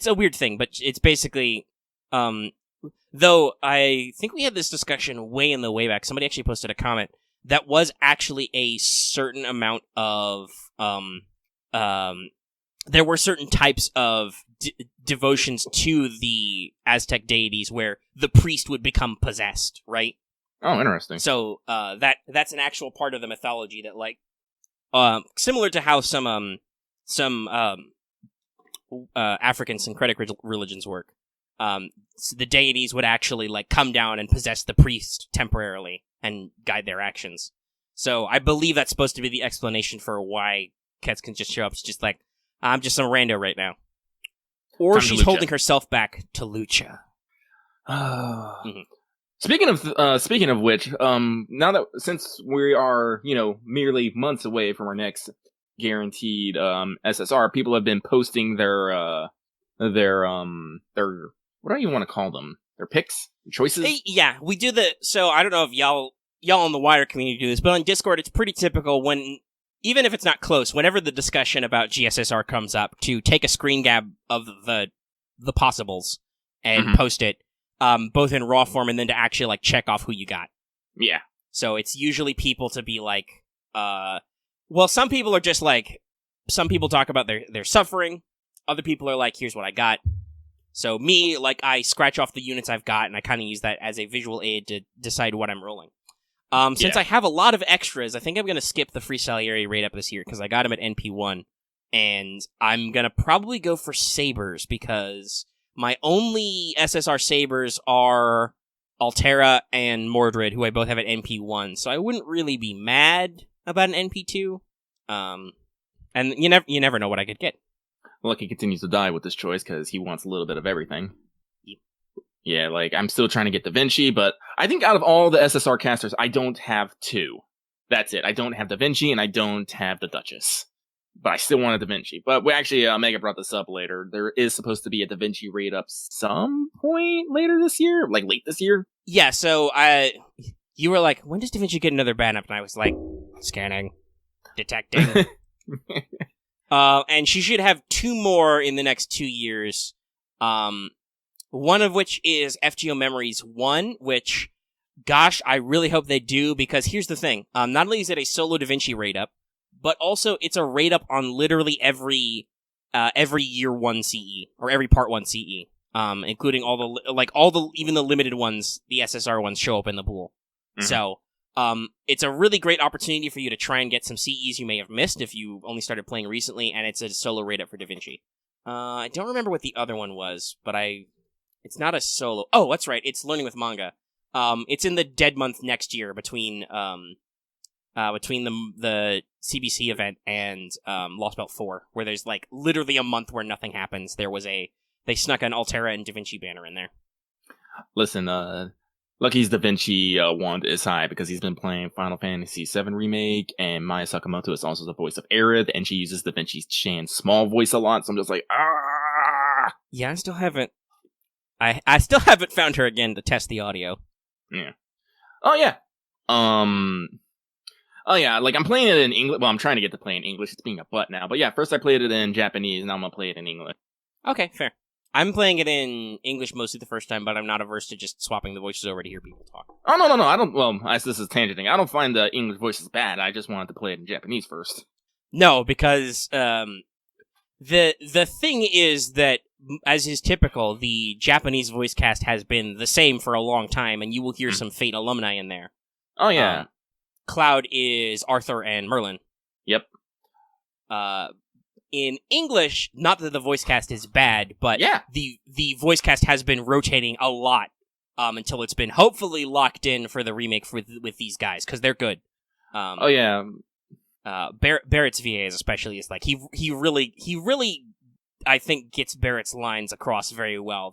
a weird thing, but it's basically, though I think we had this discussion way back. Somebody actually posted a comment that was actually a certain amount of, there were certain types of devotions to the Aztec deities where the priest would become possessed, right? Oh, interesting. So, that's an actual part of the mythology that, like, similar to how some African syncretic religions work. So the deities would actually, like, come down and possess the priest temporarily and guide their actions. So I believe that's supposed to be the explanation for why Ketz can just show up. It's just like, I'm just some rando right now. Or she's holding herself back to Lucha. Mm-hmm. Speaking of which, now that since we are, merely months away from our next guaranteed SSR, people have been posting their what do you want to call them? Their picks, choices. Yeah, we do so I don't know if y'all in the wider community do this, but on Discord it's pretty typical when, even if it's not close, whenever the discussion about GSSR comes up, to take a screen grab of the possibles and post it. Both in raw form and then to actually, like, check off who you got. Yeah. So it's usually people to be like, well, some people are just like, some people talk about their suffering. Other people are like, here's what I got. So me, like, I scratch off the units I've got, and I kind of use that as a visual aid to decide what I'm rolling. Since I have a lot of extras, I think I'm going to skip the Free Salieri raid up this year, because I got him at NP1. And I'm going to probably go for Sabers, because my only SSR Sabers are Altera and Mordred, who I both have at NP1, so I wouldn't really be mad about an NP2. And you never know what I could get. Lucky continues to die with this choice because he wants a little bit of everything. Yep. Yeah, like, I'm still trying to get Da Vinci, but I think out of all the SSR casters, I don't have two. That's it. I don't have Da Vinci, and I don't have the Duchess. But I still want a Da Vinci. But we actually, Mega brought this up later. There is supposed to be a Da Vinci raid up some point later this year, like late this year. Yeah, so you were like, when does Da Vinci get another ban up? And I was like, scanning, detecting. And she should have 2 more in the next 2 years. One of which is FGO Memories 1, which, gosh, I really hope they do, because here's the thing. Not only is it a solo Da Vinci raid up, but also it's a rate up on literally every year 1 CE, or every part 1 CE, including even the limited ones, the SSR ones show up in the pool. Mm-hmm. So, it's a really great opportunity for you to try and get some CEs you may have missed if you only started playing recently, and it's a solo rate up for Da Vinci. I don't remember what the other one was, but it's not a solo. Oh, that's right, it's Learning with Manga. It's in the dead month next year between the CBC event and Lostbelt 4, where there's like literally a month where nothing happens. They snuck an Altera and Da Vinci banner in there. Listen, Lucky's Da Vinci wand is high because he's been playing Final Fantasy VII Remake, and Maya Sakamoto is also the voice of Aerith, and she uses Da Vinci's Chan's small voice a lot, so I'm just like, ah! Yeah, I still haven't found her again to test the audio. Yeah. Oh, yeah. Oh, yeah, like, I'm playing it in English. Well, I'm trying to get to play in English. It's being a butt now. But yeah, first I played it in Japanese, now I'm going to play it in English. Okay, fair. I'm playing it in English mostly the first time, but I'm not averse to just swapping the voices over to hear people talk. Oh, no, I don't, well, this is tangenting. I don't find the English voices bad. I just wanted to play it in Japanese first. No, because, the thing is that, as is typical, the Japanese voice cast has been the same for a long time, and you will hear some Fate alumni in there. Oh, yeah. Cloud is Arthur and Merlin. Yep. In English, not that the voice cast is bad, but yeah. the voice cast has been rotating a lot until it's been hopefully locked in for the remake with these guys, because they're good. Oh, yeah. Barrett's VA especially is like, he really, I think, gets Barrett's lines across very well.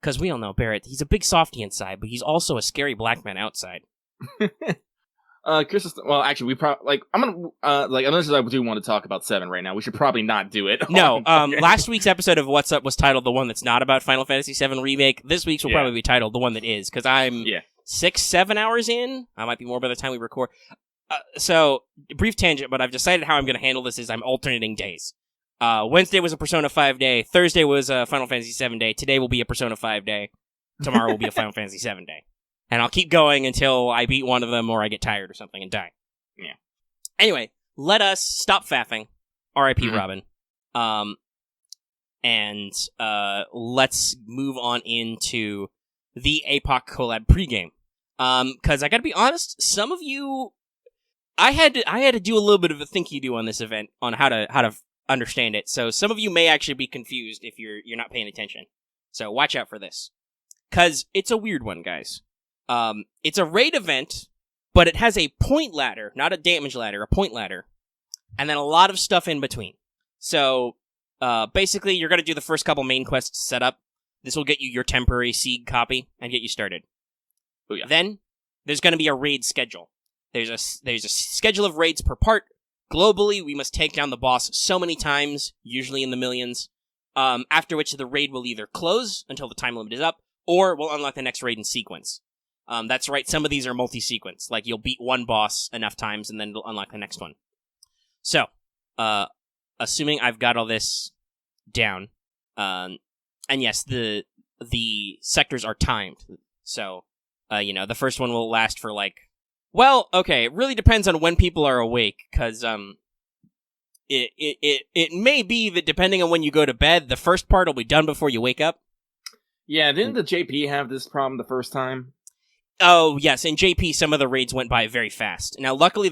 Because we all know Barrett, he's a big softy inside, but he's also a scary black man outside. Chris, well, actually, we probably, I'm gonna, unless I do want to talk about 7 right now, we should probably not do it. No, last week's episode of What's Up was titled The One That's Not About Final Fantasy VII Remake. This week's will probably be titled The One That Is, because I'm 6-7 hours in. I might be more by the time we record. So, brief tangent, but I've decided how I'm going to handle this is I'm alternating days. Wednesday was a Persona 5 day, Thursday was a Final Fantasy VII day, today will be a Persona 5 day, tomorrow will be a Final Fantasy VII day. And I'll keep going until I beat one of them or I get tired or something and die. Yeah. Anyway, let us stop faffing. R.I.P. Robin. And let's move on into the Apoc Collab pregame. Because I gotta be honest, some of you... I had to do a little bit of a think-you-do on this event on how to understand it. So some of you may actually be confused if you're not paying attention. So watch out for this. Because it's a weird one, guys. It's a raid event, but it has a point ladder, not a damage ladder, a point ladder, and then a lot of stuff in between. So, basically, you're going to do the first couple main quests set up. This will get you your temporary Sieg copy and get you started. Oh, yeah. Then, there's going to be a raid schedule. There's a schedule of raids per part. Globally, we must take down the boss so many times, usually in the millions, after which the raid will either close until the time limit is up, or we'll unlock the next raid in sequence. That's right, some of these are multi-sequence. Like, you'll beat one boss enough times, and then it'll unlock the next one. So, assuming I've got all this down, and yes, the sectors are timed. So, the first one will last for, it really depends on when people are awake, because, it may be that depending on when you go to bed, the first part will be done before you wake up. Yeah, didn't the JP have this problem the first time? Oh, yes, in JP, some of the raids went by very fast. Now, luckily,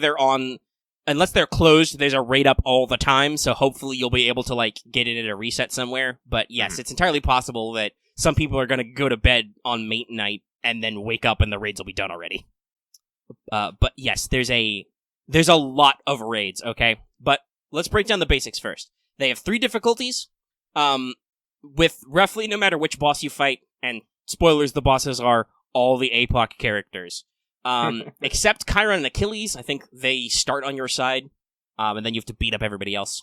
unless they're closed, there's a raid up all the time, so hopefully you'll be able to, get it at a reset somewhere. But yes, it's entirely possible that some people are going to go to bed on mate night and then wake up and the raids will be done already. But yes, there's a lot of raids, okay? But let's break down the basics first. They have 3 difficulties, with roughly no matter which boss you fight, and spoilers, the bosses are all the APOC characters. Except Chiron and Achilles, I think they start on your side, and then you have to beat up everybody else.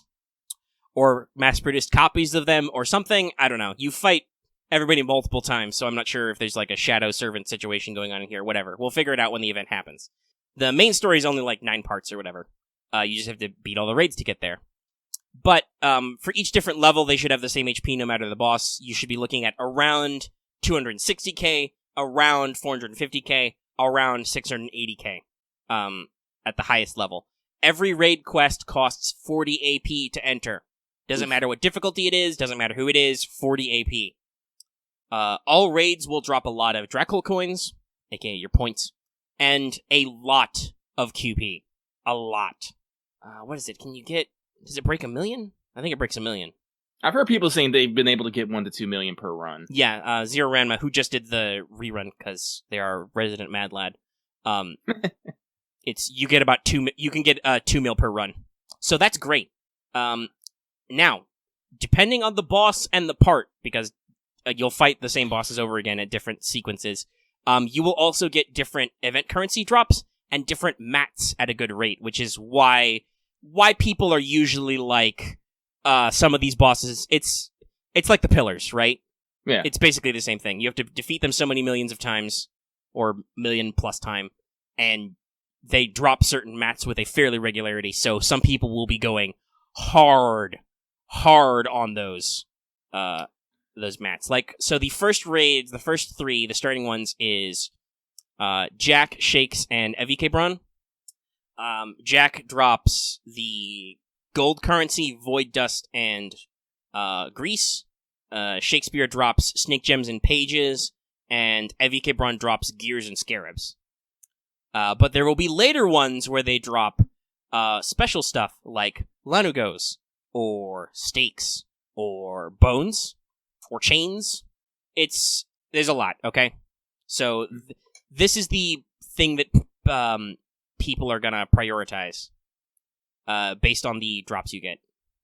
Or mass-produced copies of them, or something, I don't know. You fight everybody multiple times, so I'm not sure if there's a shadow servant situation going on in here, whatever. We'll figure it out when the event happens. The main story is only 9 parts or whatever. You just have to beat all the raids to get there. But, for each different level, they should have the same HP no matter the boss. You should be looking at around 260k, around 450k, around 680k, at the highest level. Every raid quest costs 40 AP to enter. Doesn't matter what difficulty it is, doesn't matter who it is, 40 AP. All raids will drop a lot of Dracul coins, aka your points, and a lot of QP. A lot. What is it? Does it break 1 million? I think it breaks 1 million. I've heard people saying they've been able to get 1 to 2 million per run. Yeah, Zero Ranma, who just did the rerun because they are resident mad lad. You get about 2 mil per run. So that's great. Now, depending on the boss and the part, because you'll fight the same bosses over again at different sequences, you will also get different event currency drops and different mats at a good rate, which is why people are usually like, some of these bosses, it's like the pillars, right? Yeah. It's basically the same thing. You have to defeat them so many millions of times, or million plus time, and they drop certain mats with a fairly regularity, so some people will be going hard on those mats. Like, so the first raids, the first 3, the starting ones is Jack, Shakes, and Evikebron. Jack drops the gold currency, void dust, and grease. Shakespeare drops snake gems and pages, and Evikebron drops gears and scarabs. But there will be later ones where they drop special stuff like lanugos, or stakes, or bones, or chains. There's a lot, okay? So this is the thing that people are gonna prioritize based on the drops you get.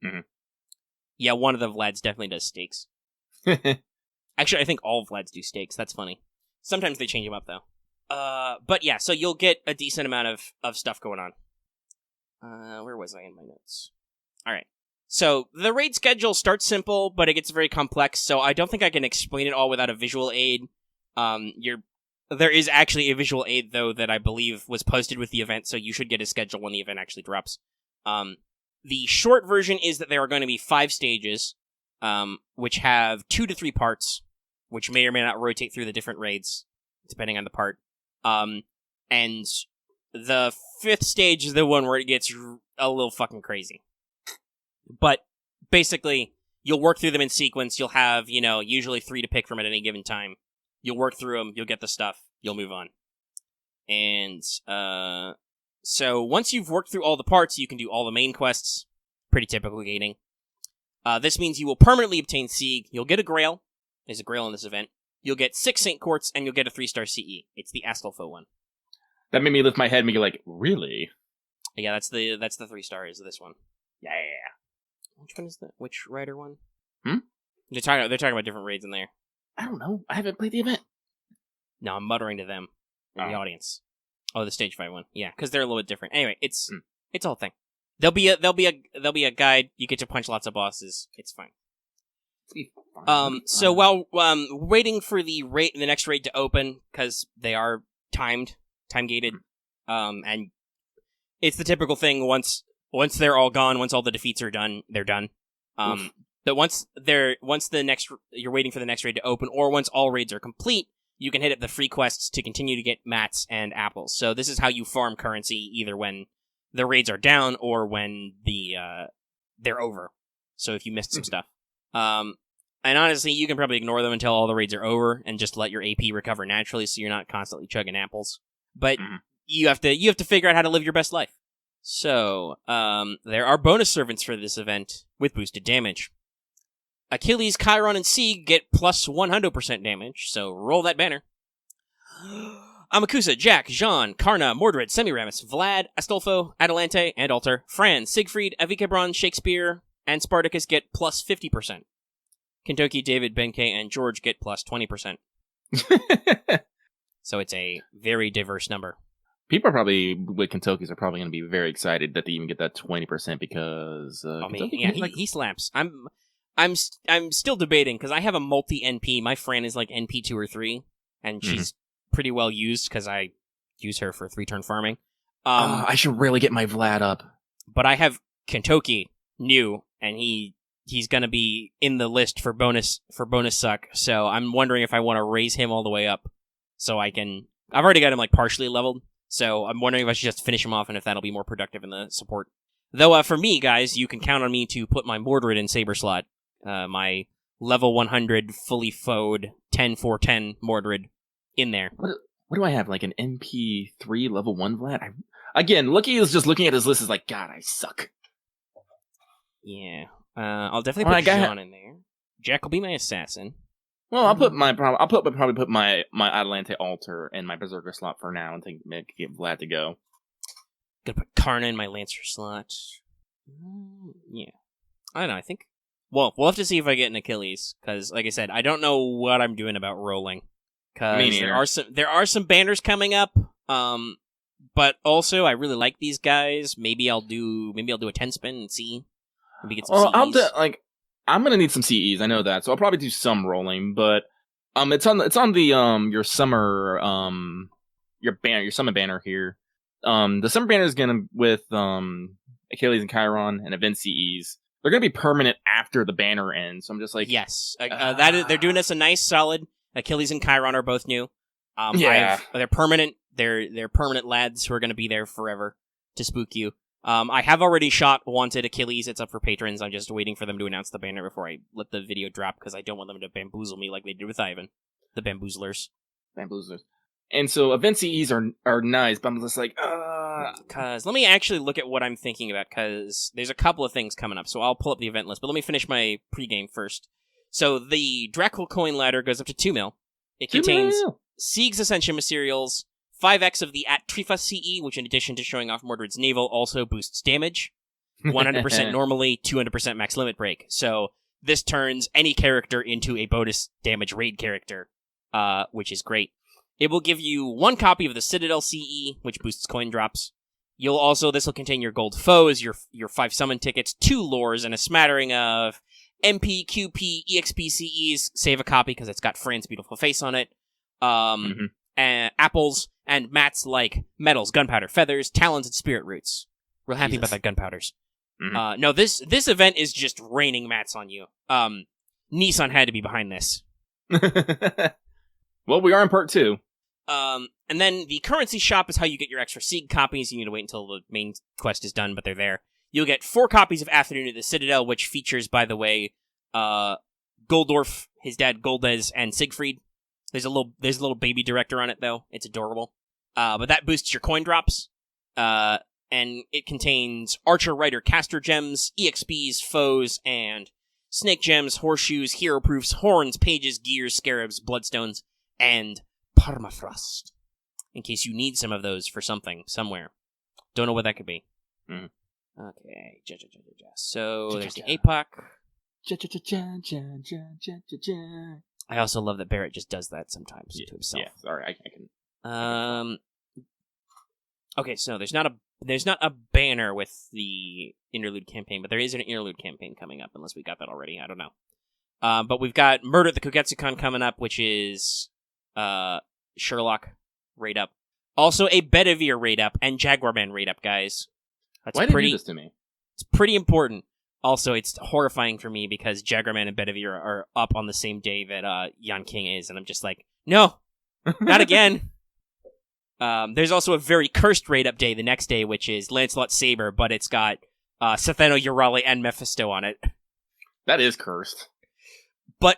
Mm-hmm. Yeah, one of the Vlads definitely does stakes. Actually, I think all Vlads do stakes. That's funny. Sometimes they change them up, though. But yeah, so you'll get a decent amount of stuff going on. Where was I in my notes? Alright. So, the raid schedule starts simple, but it gets very complex, so I don't think I can explain it all without a visual aid. There is actually a visual aid, though, that I believe was posted with the event, so you should get a schedule when the event actually drops. The short version is that there are going to be 5 stages, which have 2 to 3 parts, which may or may not rotate through the different raids, depending on the part. And the 5th stage is the one where it gets a little fucking crazy. But, basically, you'll work through them in sequence, you'll have, usually 3 to pick from at any given time. You'll work through them, you'll get the stuff, you'll move on. And, so once you've worked through all the parts, you can do all the main quests. Pretty typical gating. This means you will permanently obtain Sieg, you'll get a Grail. There's a Grail in this event. You'll get 6 Saint Quartz, and you'll get a 3-star CE. It's the Astolfo one. That made me lift my head and be like, really? Yeah, that's the 3 stars of this one. Yeah. Which one is that? Which rider one? Hmm? They're talking about different raids in there. I don't know. I haven't played the event. No, I'm muttering to them in the audience. Oh, the stage 5 one. Yeah, because they're a little bit different. Anyway, it's a whole thing. There'll be a guide. You get to punch lots of bosses. It's fine. So while waiting for the next raid to open, because they are time gated, and it's the typical thing. Once they're all gone, once all the defeats are done, they're done. But once you're waiting for the next raid to open, or once all raids are complete, you can hit up the free quests to continue to get mats and apples. So this is how you farm currency, either when the raids are down or when they're over. So if you missed some stuff. And honestly, you can probably ignore them until all the raids are over and just let your AP recover naturally so you're not constantly chugging apples. But you have to figure out how to live your best life. So, there are bonus servants for this event with boosted damage. Achilles, Chiron, and Sieg get plus 100% damage, so roll that banner. Amakusa, Jack, Jean, Karna, Mordred, Semiramis, Vlad, Astolfo, Adelante, and Alter, Fran, Siegfried, Evikebron, Shakespeare, and Spartacus get plus 50%. Kentucky, David, Benkei, and George get plus 20%. So it's a very diverse number. People are probably, with Kentucky's, are probably going to be very excited that they even get that 20% because... he slaps. I'm still debating, because I have a multi-NP. My Fran is like NP 2 or 3, and she's pretty well used, because I use her for 3-turn farming. I should really get my Vlad up. But I have Kentucky new, and he's going to be in the list for bonus suck, so I'm wondering if I want to raise him all the way up, so I can... I've already got him, like, partially leveled, So I'm wondering if I should just finish him off and if that'll be more productive in the support. Though, for me, guys, you can count on me to put my Mordred in Saber slot. My level 100 fully foed 10-4-10 Mordred in there. What do I have? Like an MP3 level 1 Vlad? Again, Lucky is just looking at his list is like, God, I suck. Yeah. I'll definitely put John in there. Jack will be my assassin. Well, I'll probably put my Atalante altar in my Berserker slot for now and get Vlad to go. Gonna put Karna in my Lancer slot. Yeah. I don't know, I think... Well, we'll have to see if I get an Achilles, because, like I said, I don't know what I'm doing about rolling. Because there are some banners coming up, but also I really like these guys. Maybe I'll do a 10 spin and see. Maybe get some CEs. I'm gonna need some CEs. I know that, so I'll probably do some rolling. But it's on the your summer your summon banner here. The summer banner is gonna with Achilles and Chiron and event CEs. They're gonna be permanent after the banner ends. So I'm just like, yes, they're doing us a nice solid. Achilles and Chiron are both new. They're permanent. They're permanent lads who are going to be there forever to spook you. I have already shot Wanted Achilles. It's up for patrons. I'm just waiting for them to announce the banner before I let the video drop because I don't want them to bamboozle me like they did with Ivan. The bamboozlers. And so event CEs are nice, but I'm just like, Because let me actually look at what I'm thinking about, because there's a couple of things coming up. So I'll pull up the event list, but let me finish my pregame first. So the Dracul coin ladder goes up to 2 mil. It contains Sieg's Ascension materials, 5x of the APOCRYPHA CE, which in addition to showing off Mordred's navel, also boosts damage. 100% normally, 200% max limit break. So this turns any character into a bonus damage raid character, which is great. It will give you 1 copy of the Citadel CE, which boosts coin drops. This will contain your gold foes, your 5 summon tickets, 2 lores, and a smattering of MP, QP, EXP CEs, save a copy because it's got Fran's beautiful face on it. And apples and mats like metals, gunpowder, feathers, talons, and spirit roots. Real happy about that gunpowders. No, this event is just raining mats on you. Nissan had to be behind this. Well, we are in part 2. And then the currency shop is how you get your extra Sieg copies. You need to wait until the main quest is done, but they're there. You'll get 4 copies of Afternoon at the Citadel, which features, by the way, Goldorf, his dad Goldez, and Siegfried. There's a little baby director on it, though. It's adorable. But that boosts your coin drops. And it contains Archer, Rider, Caster gems, EXPs, foes, and Snake gems, horseshoes, hero proofs, horns, pages, gears, scarabs, bloodstones, and permafrost. In case you need some of those for something, somewhere. Don't know what that could be. Okay. So, there's the APOC. I also love that Barrett just does that sometimes to himself. Yeah, sorry, I can... Okay, so there's not a banner with the interlude campaign, but there is an interlude campaign coming up, unless we got that already. I don't know. But we've got Murder at the Kogetsukan coming up, which is Sherlock raid up. Also a Bedivere raid up and Jaguar Man raid up, guys. Why did you do this to me? It's pretty important. Also, it's horrifying for me because Jaguar Man and Bedivere are up on the same day that Yan King is, and I'm just like, no, not again. There's also a very cursed raid up day the next day, which is Lancelot Saber, but it's got Setheno, Eurale, and Mephisto on it. That is cursed. But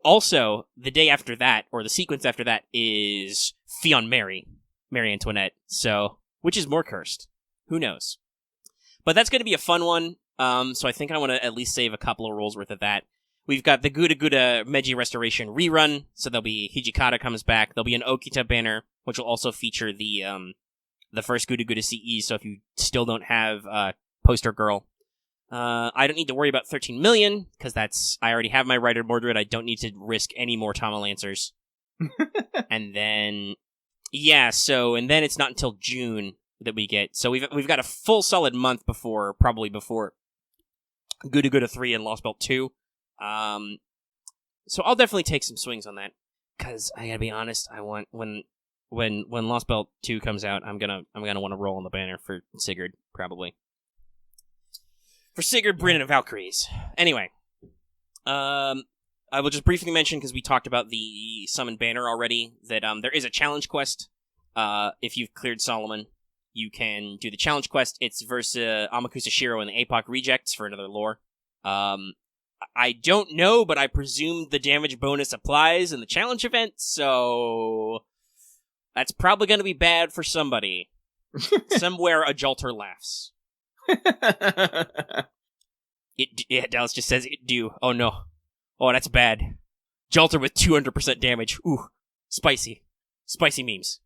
also, the day after that, or the sequence after that, is Fionn Mary Antoinette, so, which is more cursed. Who knows? But that's going to be a fun one, so I think I want to at least save a couple of rolls worth of that. We've got the Guda Guda Meiji Restoration rerun, so there'll be Hijikata comes back. There'll be an Okita banner, which will also feature the first Guda Guda CE, so if you still don't have Poster Girl, I don't need to worry about 13 million, because I already have my Rider Mordred. I don't need to risk any more Tama Lancers. And then, and then it's not until June that we get, so we've got a full solid month before Guda Guda 3 and Lostbelt 2. So I'll definitely take some swings on that, because I gotta be honest, I want, when Lostbelt 2 comes out, I'm gonna want to roll on the banner for Sigurd, probably. For Sigurd, Bryn, and Valkyries. Anyway, I will just briefly mention, because we talked about the summon banner already, that there is a challenge quest if you've cleared Solomon, you can do the challenge quest. It's versus Amakusa Shiro and the APOC Rejects for another lore. I don't know, but I presume the damage bonus applies in the challenge event, so that's probably going to be bad for somebody. Somewhere a Jolter laughs. Dallas just says it do. Oh no. Oh, that's bad. Jolter with 200% damage. Ooh, spicy. Spicy memes.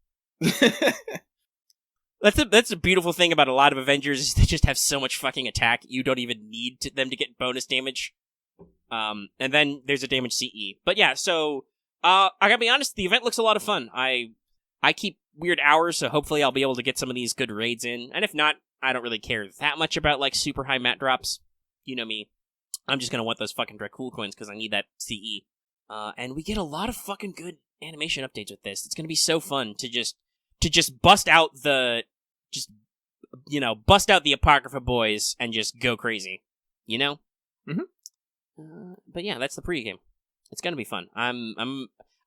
That's a beautiful thing about a lot of Avengers is they just have so much fucking attack, you don't even need them to get bonus damage. And then there's a damage CE. But yeah, so, I gotta be honest, the event looks a lot of fun. I keep weird hours, so hopefully I'll be able to get some of these good raids in. And if not, I don't really care that much about, like, super high mat drops. You know me. I'm just gonna want those fucking Dracul coins because I need that CE. And we get a lot of fucking good animation updates with this. It's gonna be so fun to just bust out the Apocrypha boys and just go crazy. You know? Mm-hmm. But yeah, that's the pregame. It's gonna be fun.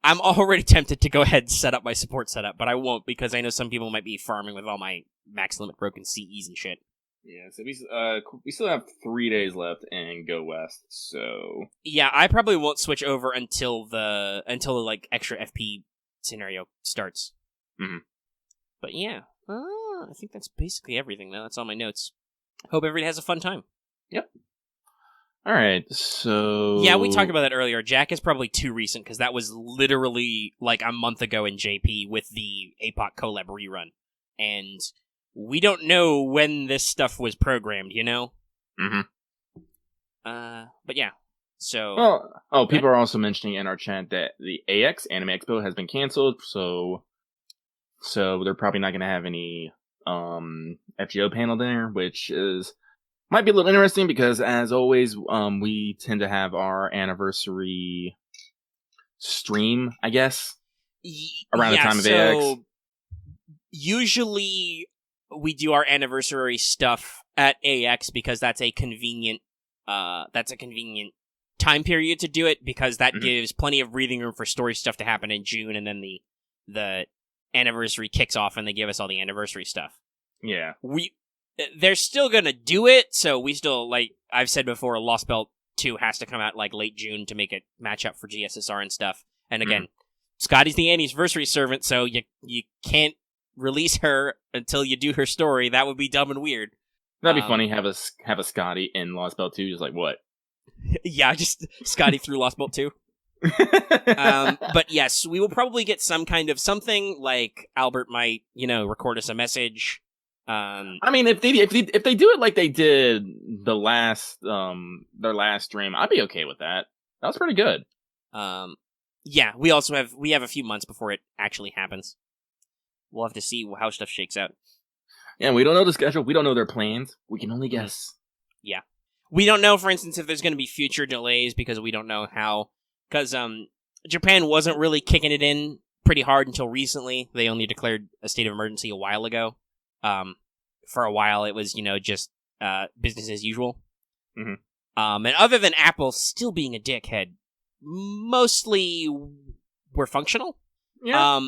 I'm already tempted to go ahead and set up my support setup, but I won't because I know some people might be farming with all my max limit broken CEs and shit. Yeah, so we still have 3 days left and go west. So yeah, I probably won't switch over until the like extra FP scenario starts. Mm-hmm. But yeah, I think that's basically everything. Though that's all my notes. Hope everybody has a fun time. Yep. All right, so yeah, we talked about that earlier. Jack is probably too recent because that was literally like a month ago in JP with the Apoc Collab rerun, and we don't know when this stuff was programmed. You know. Mm-hmm. But yeah. So. Well, people are also mentioning in our chat that the AX Anime Expo has been canceled, so they're probably not going to have any FGO panel there, which might be a little interesting because, as always, we tend to have our anniversary stream, I guess, around the time of AX. Usually, we do our anniversary stuff at AX because that's a convenient time period to do it because that gives plenty of breathing room for story stuff to happen in June, and then the anniversary kicks off and they give us all the anniversary stuff. Yeah. They're still gonna do it, so we still, like I've said before, Lostbelt 2 has to come out like late June to make it match up for GSSR and stuff. And again, Scotty's the anniversary servant, so you can't release her until you do her story. That would be dumb and weird. That'd be funny, have a Scotty in Lostbelt 2, just like, what? Yeah, just Scotty through Lostbelt 2. But yes, we will probably get some kind of something, like Albert might, record us a message. I mean, if they do it like they did their last stream, I'd be okay with that. That was pretty good. Yeah, we have a few months before it actually happens. We'll have to see how stuff shakes out. Yeah, we don't know the schedule. We don't know their plans. We can only guess. Yeah. We don't know, for instance, if there's going to be future delays because we don't know how. Because Japan wasn't really kicking it in pretty hard until recently. They only declared a state of emergency a while ago. For a while, it was, just business as usual. Mm-hmm. And other than Apple still being a dickhead, mostly we're functional. Yeah.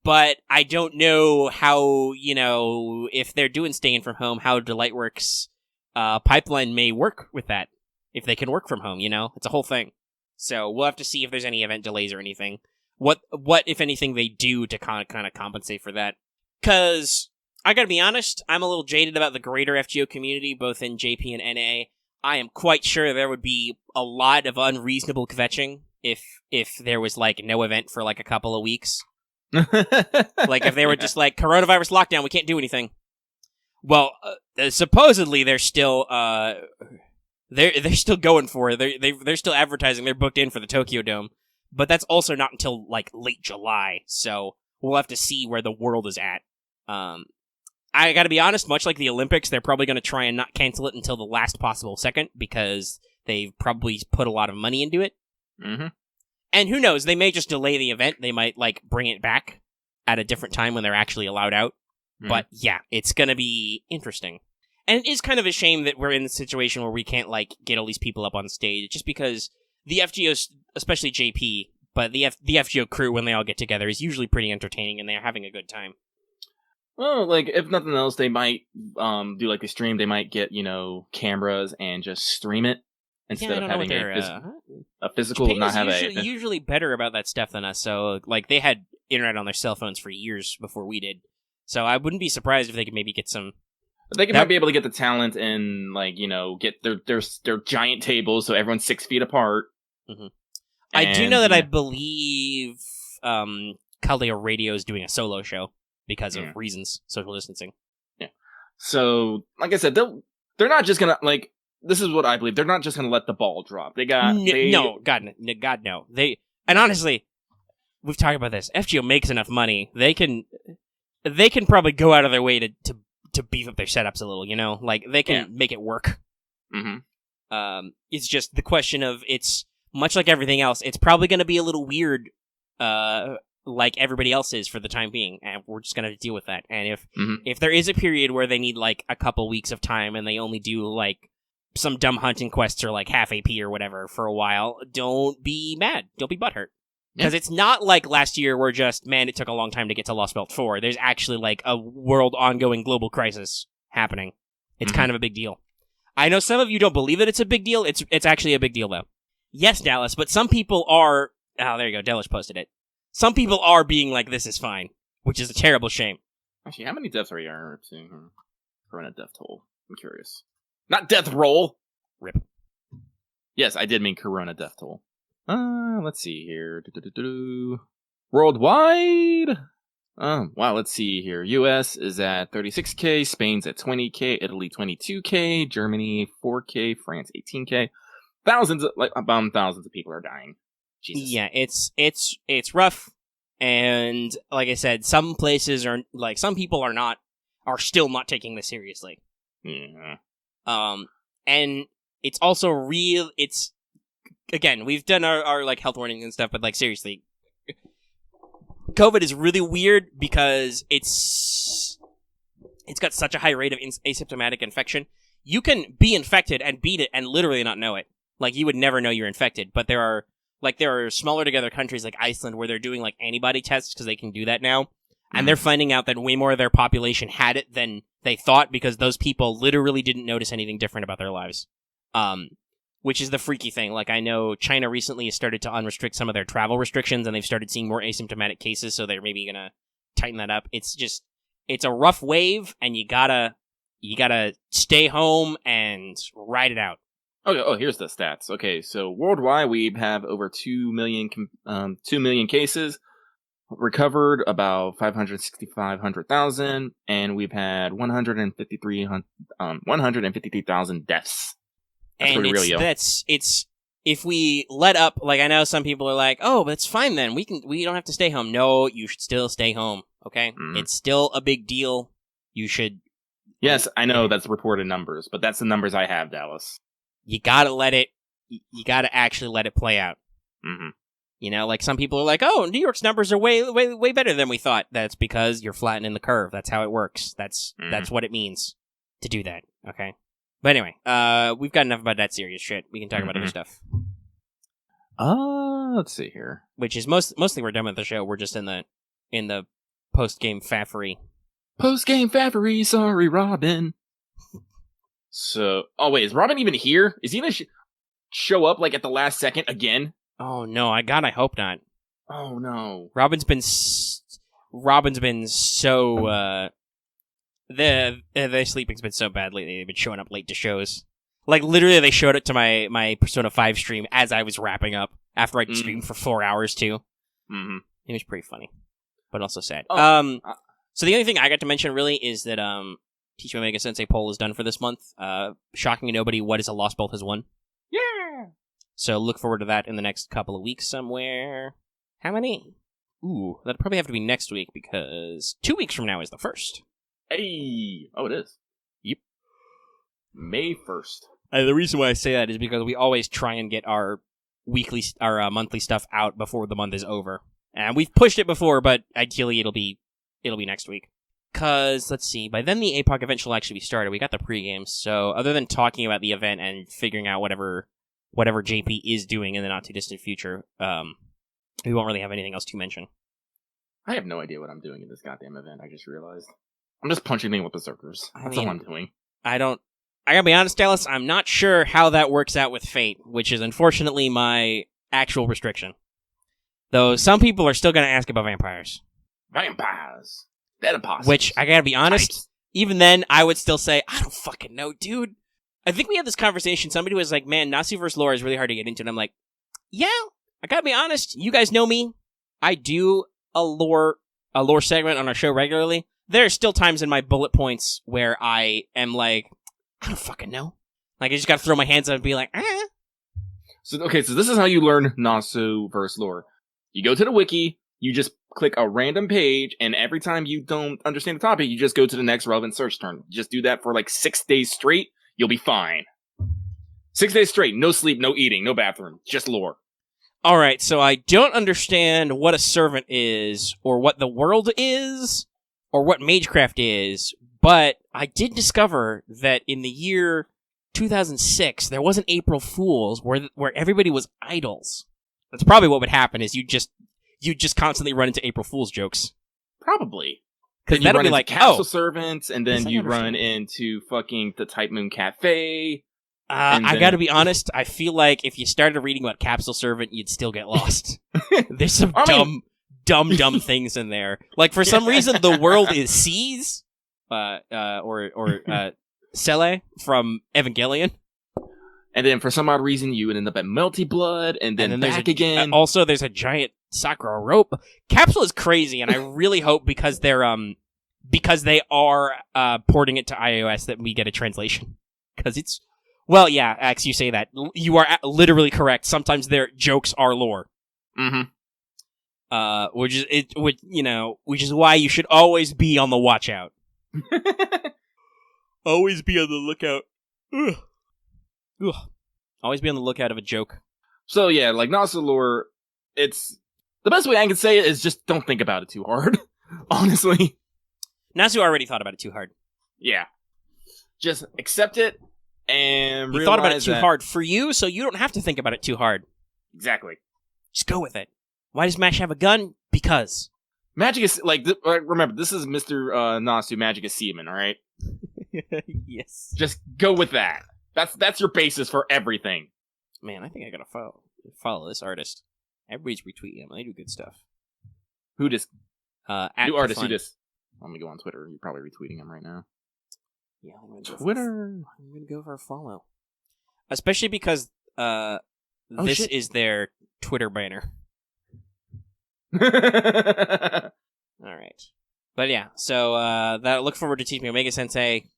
But I don't know how, if they're doing staying from home, how Delightworks pipeline may work with that. If they can work from home, it's a whole thing. So we'll have to see if there's any event delays or anything. What if anything, they do to kind of compensate for that. Because I gotta be honest, I'm a little jaded about the greater FGO community, both in JP and NA. I am quite sure there would be a lot of unreasonable kvetching if there was, like, no event for, like, a couple of weeks. Like, if they were just like, coronavirus lockdown, we can't do anything. Well, supposedly they're still, they're still going for it. They're still advertising. They're booked in for the Tokyo Dome. But that's also not until, like, late July, so we'll have to see where the world is at. I gotta be honest, much like the Olympics, they're probably gonna try and not cancel it until the last possible second, because they've probably put a lot of money into it. Mm-hmm. And who knows, they may just delay the event. They might, like, bring it back at a different time when they're actually allowed out. Mm-hmm. But, yeah, it's gonna be interesting. And it is kind of a shame that we're in the situation where we can't, like, get all these people up on stage, just because the FGOs, especially JP, but the FGO crew, when they all get together, is usually pretty entertaining, and they're having a good time. Well, like, if nothing else, they might do like the stream. They might get, cameras and just stream it instead I of don't know what having they're... a physical, Japan not is have usually better about that stuff than us, so, like, they had internet on their cell phones for years before we did. So I wouldn't be surprised if they could maybe get some... They might be able to get the talent and, like, get their giant tables so everyone's 6 feet apart. Mm-hmm. I do know that I believe Chaldea Radio is doing a solo show because of reasons, social distancing. Yeah. So, like I said, they're not just gonna, like, this is what I believe. They're not just gonna let the ball drop. No, God, no. And honestly, we've talked about this. FGO makes enough money. They can probably go out of their way to beef up their setups a little, like, they can make it work. Mm-hmm. It's just the question of, it's much like everything else, it's probably going to be a little weird, like everybody else is for the time being, and we're just going to deal with that. And if there is a period where they need, like, a couple weeks of time and they only do, like, some dumb hunting quests or, like, half AP or whatever for a while, don't be mad. Don't be butthurt. Because it's not like last year where just, man, it took a long time to get to Lostbelt 4. There's actually, like, a world ongoing global crisis happening. It's kind of a big deal. I know some of you don't believe that it's a big deal. It's actually a big deal, though. Yes, Dallas, but some people are... Oh, there you go. Dallas posted it. Some people are being like, this is fine, which is a terrible shame. Actually, how many deaths are you seeing? Corona death toll. I'm curious. Not death roll! RIP. Yes, I did mean Corona death toll. Let's see here. Worldwide? Wow, let's see here. US is at 36k, Spain's at 20k, Italy 22k, Germany 4k, France 18k. Thousands of people are dying. Jesus. Yeah, it's rough, and like I said, some places are, like, some people are still not taking this seriously. Yeah. And it's also it's, again, we've done our like, health warnings and stuff, but, like, seriously, COVID is really weird because it's got such a high rate of asymptomatic infection. You can be infected and beat it and literally not know it. Like, you would never know you're infected, but there are smaller together countries like Iceland where they're doing, like, antibody tests because they can do that now. And they're finding out that way more of their population had it than they thought because those people literally didn't notice anything different about their lives. Which is the freaky thing. Like, I know China recently has started to unrestrict some of their travel restrictions, and they've started seeing more asymptomatic cases, so they're maybe gonna tighten that up. It's a rough wave, and you gotta stay home and ride it out. Okay. Oh, here's the stats. Okay, so worldwide we have over 2 million cases, recovered about 500,000, and we've had 153,000 deaths. That's and pretty real, yo. it's if we let up, like, I know some people are like, oh, but it's fine then. We don't have to stay home. No, you should still stay home. Okay, It's still a big deal. You should. Yes, I know that's reported numbers, but that's the numbers I have, Dallas. You gotta let it. You gotta actually let it play out. Mm-hmm. Like, some people are like, oh, New York's numbers are way, way, way better than we thought. That's because you're flattening the curve. That's how it works. That's what it means to do that. Okay. But anyway, we've got enough about that serious shit. We can talk about other stuff. Let's see here. Which is mostly we're done with the show. We're just in the post-game faffery. Post-game faffery, sorry, Robin. So, wait, is Robin even here? Is he gonna show up, like, at the last second again? Oh, no, I hope not. Oh, no. Robin's been so, their sleeping's been so bad lately. They've been showing up late to shows. Like, literally, they showed it to my Persona 5 stream as I was wrapping up, after I'd streamed for 4 hours, too. Mm-hmm. It was pretty funny, but also sad. Oh. So the only thing I got to mention, really, is that, Teach Omega Sensei poll is done for this month. Shocking to nobody, what is a Lostbelt has won? Yeah! So look forward to that in the next couple of weeks somewhere. How many? Ooh, that'll probably have to be next week, because 2 weeks from now is the 1st. Hey! Oh, it is. Yep. May 1st. The reason why I say that is because we always try and get our monthly stuff out before the month is over. And we've pushed it before, but ideally it'll be next week. Because, let's see, by then the APOC event will actually be started. We got the pregame, so other than talking about the event and figuring out whatever JP is doing in the not-too-distant future, we won't really have anything else to mention. I have no idea what I'm doing in this goddamn event, I just realized. I'm just punching things with berserkers. That's all I'm doing. I gotta be honest, Dallas, I'm not sure how that works out with Fate, which is unfortunately my actual restriction. Though some people are still gonna ask about vampires. Vampires. Dead apostles. Which, I gotta be honest, even then, I would still say, I don't fucking know, dude. I think we had this conversation, somebody was like, man, Nazi vs. lore is really hard to get into, and I'm like, yeah, I gotta be honest, you guys know me. I do a lore segment on our show regularly. There are still times in my bullet points where I am like, I don't fucking know. Like, I just gotta throw my hands up and be like, So this is how you learn Nasu versus lore. You go to the wiki, you just click a random page, and every time you don't understand the topic, you just go to the next relevant search term. Just do that for like 6 days straight, you'll be fine. 6 days straight, no sleep, no eating, no bathroom, just lore. Alright, so I don't understand what a servant is, or what the world is, or what Magecraft is, but I did discover that in the year 2006, there was an April Fool's where everybody was idols. That's probably what would happen, is you just constantly run into April Fool's jokes. Probably. Because that'll be like, Capsule Servants, and then you run into fucking the Type Moon Cafe. I gotta be honest, I feel like if you started reading about Capsule Servant, you'd still get lost. There's some dumb things in there. Like, for some reason, the world is C's, or Cele from Evangelion. And then for some odd reason, you would end up at Melty Blood, and then back again. Also, there's a giant Sakura rope. Capsule is crazy, and I really hope because they are porting it to iOS that we get a translation. Because it's... Well, yeah, Ax, you say that. You are literally correct. Sometimes their jokes are lore. Mm-hmm. Which is why you should always be on the watch out. Always be on the lookout. Ugh. Always be on the lookout of a joke. So yeah, like Nasu lore, it's the best way I can say it is just don't think about it too hard. Honestly, Nasu already thought about it too hard. Yeah, just accept it and he thought about it too hard for you, so you don't have to think about it too hard. Exactly. Just go with it. Why does Mash have a gun? Because magic is like. Remember, this is Mr. Nasu. Magic is semen. All right. Yes. Just go with that. That's your basis for everything. Man, I think I gotta follow this artist. Everybody's retweeting him. They do good stuff. Who just? New artist. Who just? Let me go on Twitter. You're probably retweeting him right now. Yeah, Twitter. I'm gonna go for a follow, especially because this is their Twitter banner. All right, but yeah. So look forward to Teach Me Omega Sensei.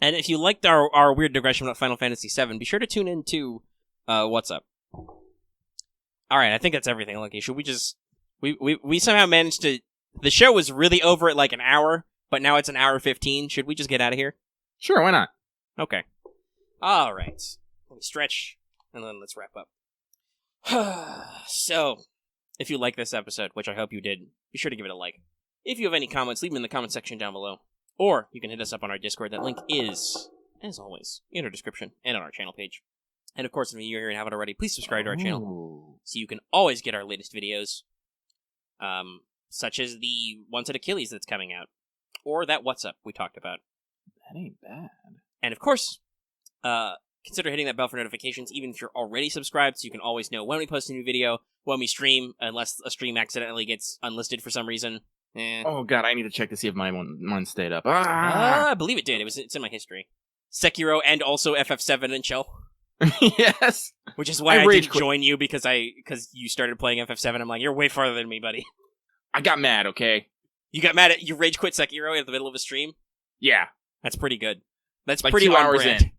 And if you liked our weird digression about Final Fantasy VII, be sure to tune in to What's Up. Alright, I think that's everything, Lucky. Should we just... We somehow managed to... The show was really over at like an hour, but now it's an hour 15. Should we just get out of here? Sure, why not? Okay. Alright. Let me stretch, and then let's wrap up. So, if you like this episode, which I hope you did, be sure to give it a like. If you have any comments, leave them in the comment section down below. Or you can hit us up on our Discord. That link is, as always, in our description and on our channel page. And of course, if you're here and haven't already, please subscribe to our channel so you can always get our latest videos, such as the Once at Achilles that's coming out, or that What's Up we talked about. That ain't bad. And of course, consider hitting that bell for notifications, even if you're already subscribed, so you can always know when we post a new video, when we stream, unless a stream accidentally gets unlisted for some reason. Oh god, I need to check to see if mine stayed up. I believe it did. It's in my history. Sekiro and also FF7 and Chell. Yes. Which is why I didn't join you because you started playing FF7. I'm like, you're way farther than me, buddy. I got mad, okay? You got mad you rage quit Sekiro in the middle of a stream? Yeah. That's pretty good. That's like pretty 2 hours in.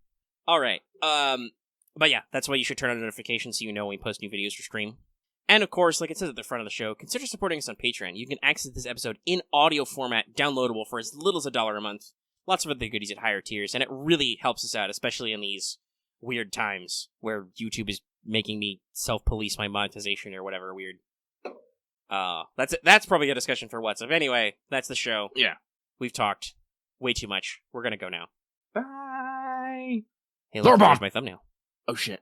Alright. But yeah, that's why you should turn on notifications so you know when we post new videos for stream. And of course, like it says at the front of the show, consider supporting us on Patreon. You can access this episode in audio format, downloadable for as little as $1 a month. Lots of other goodies at higher tiers, and it really helps us out, especially in these weird times where YouTube is making me self-police my monetization or whatever weird. That's probably a discussion for What's Up. Anyway, that's the show. Yeah. We've talked way too much. We're gonna go now. Bye. Hey, look, there's my thumbnail. Oh shit.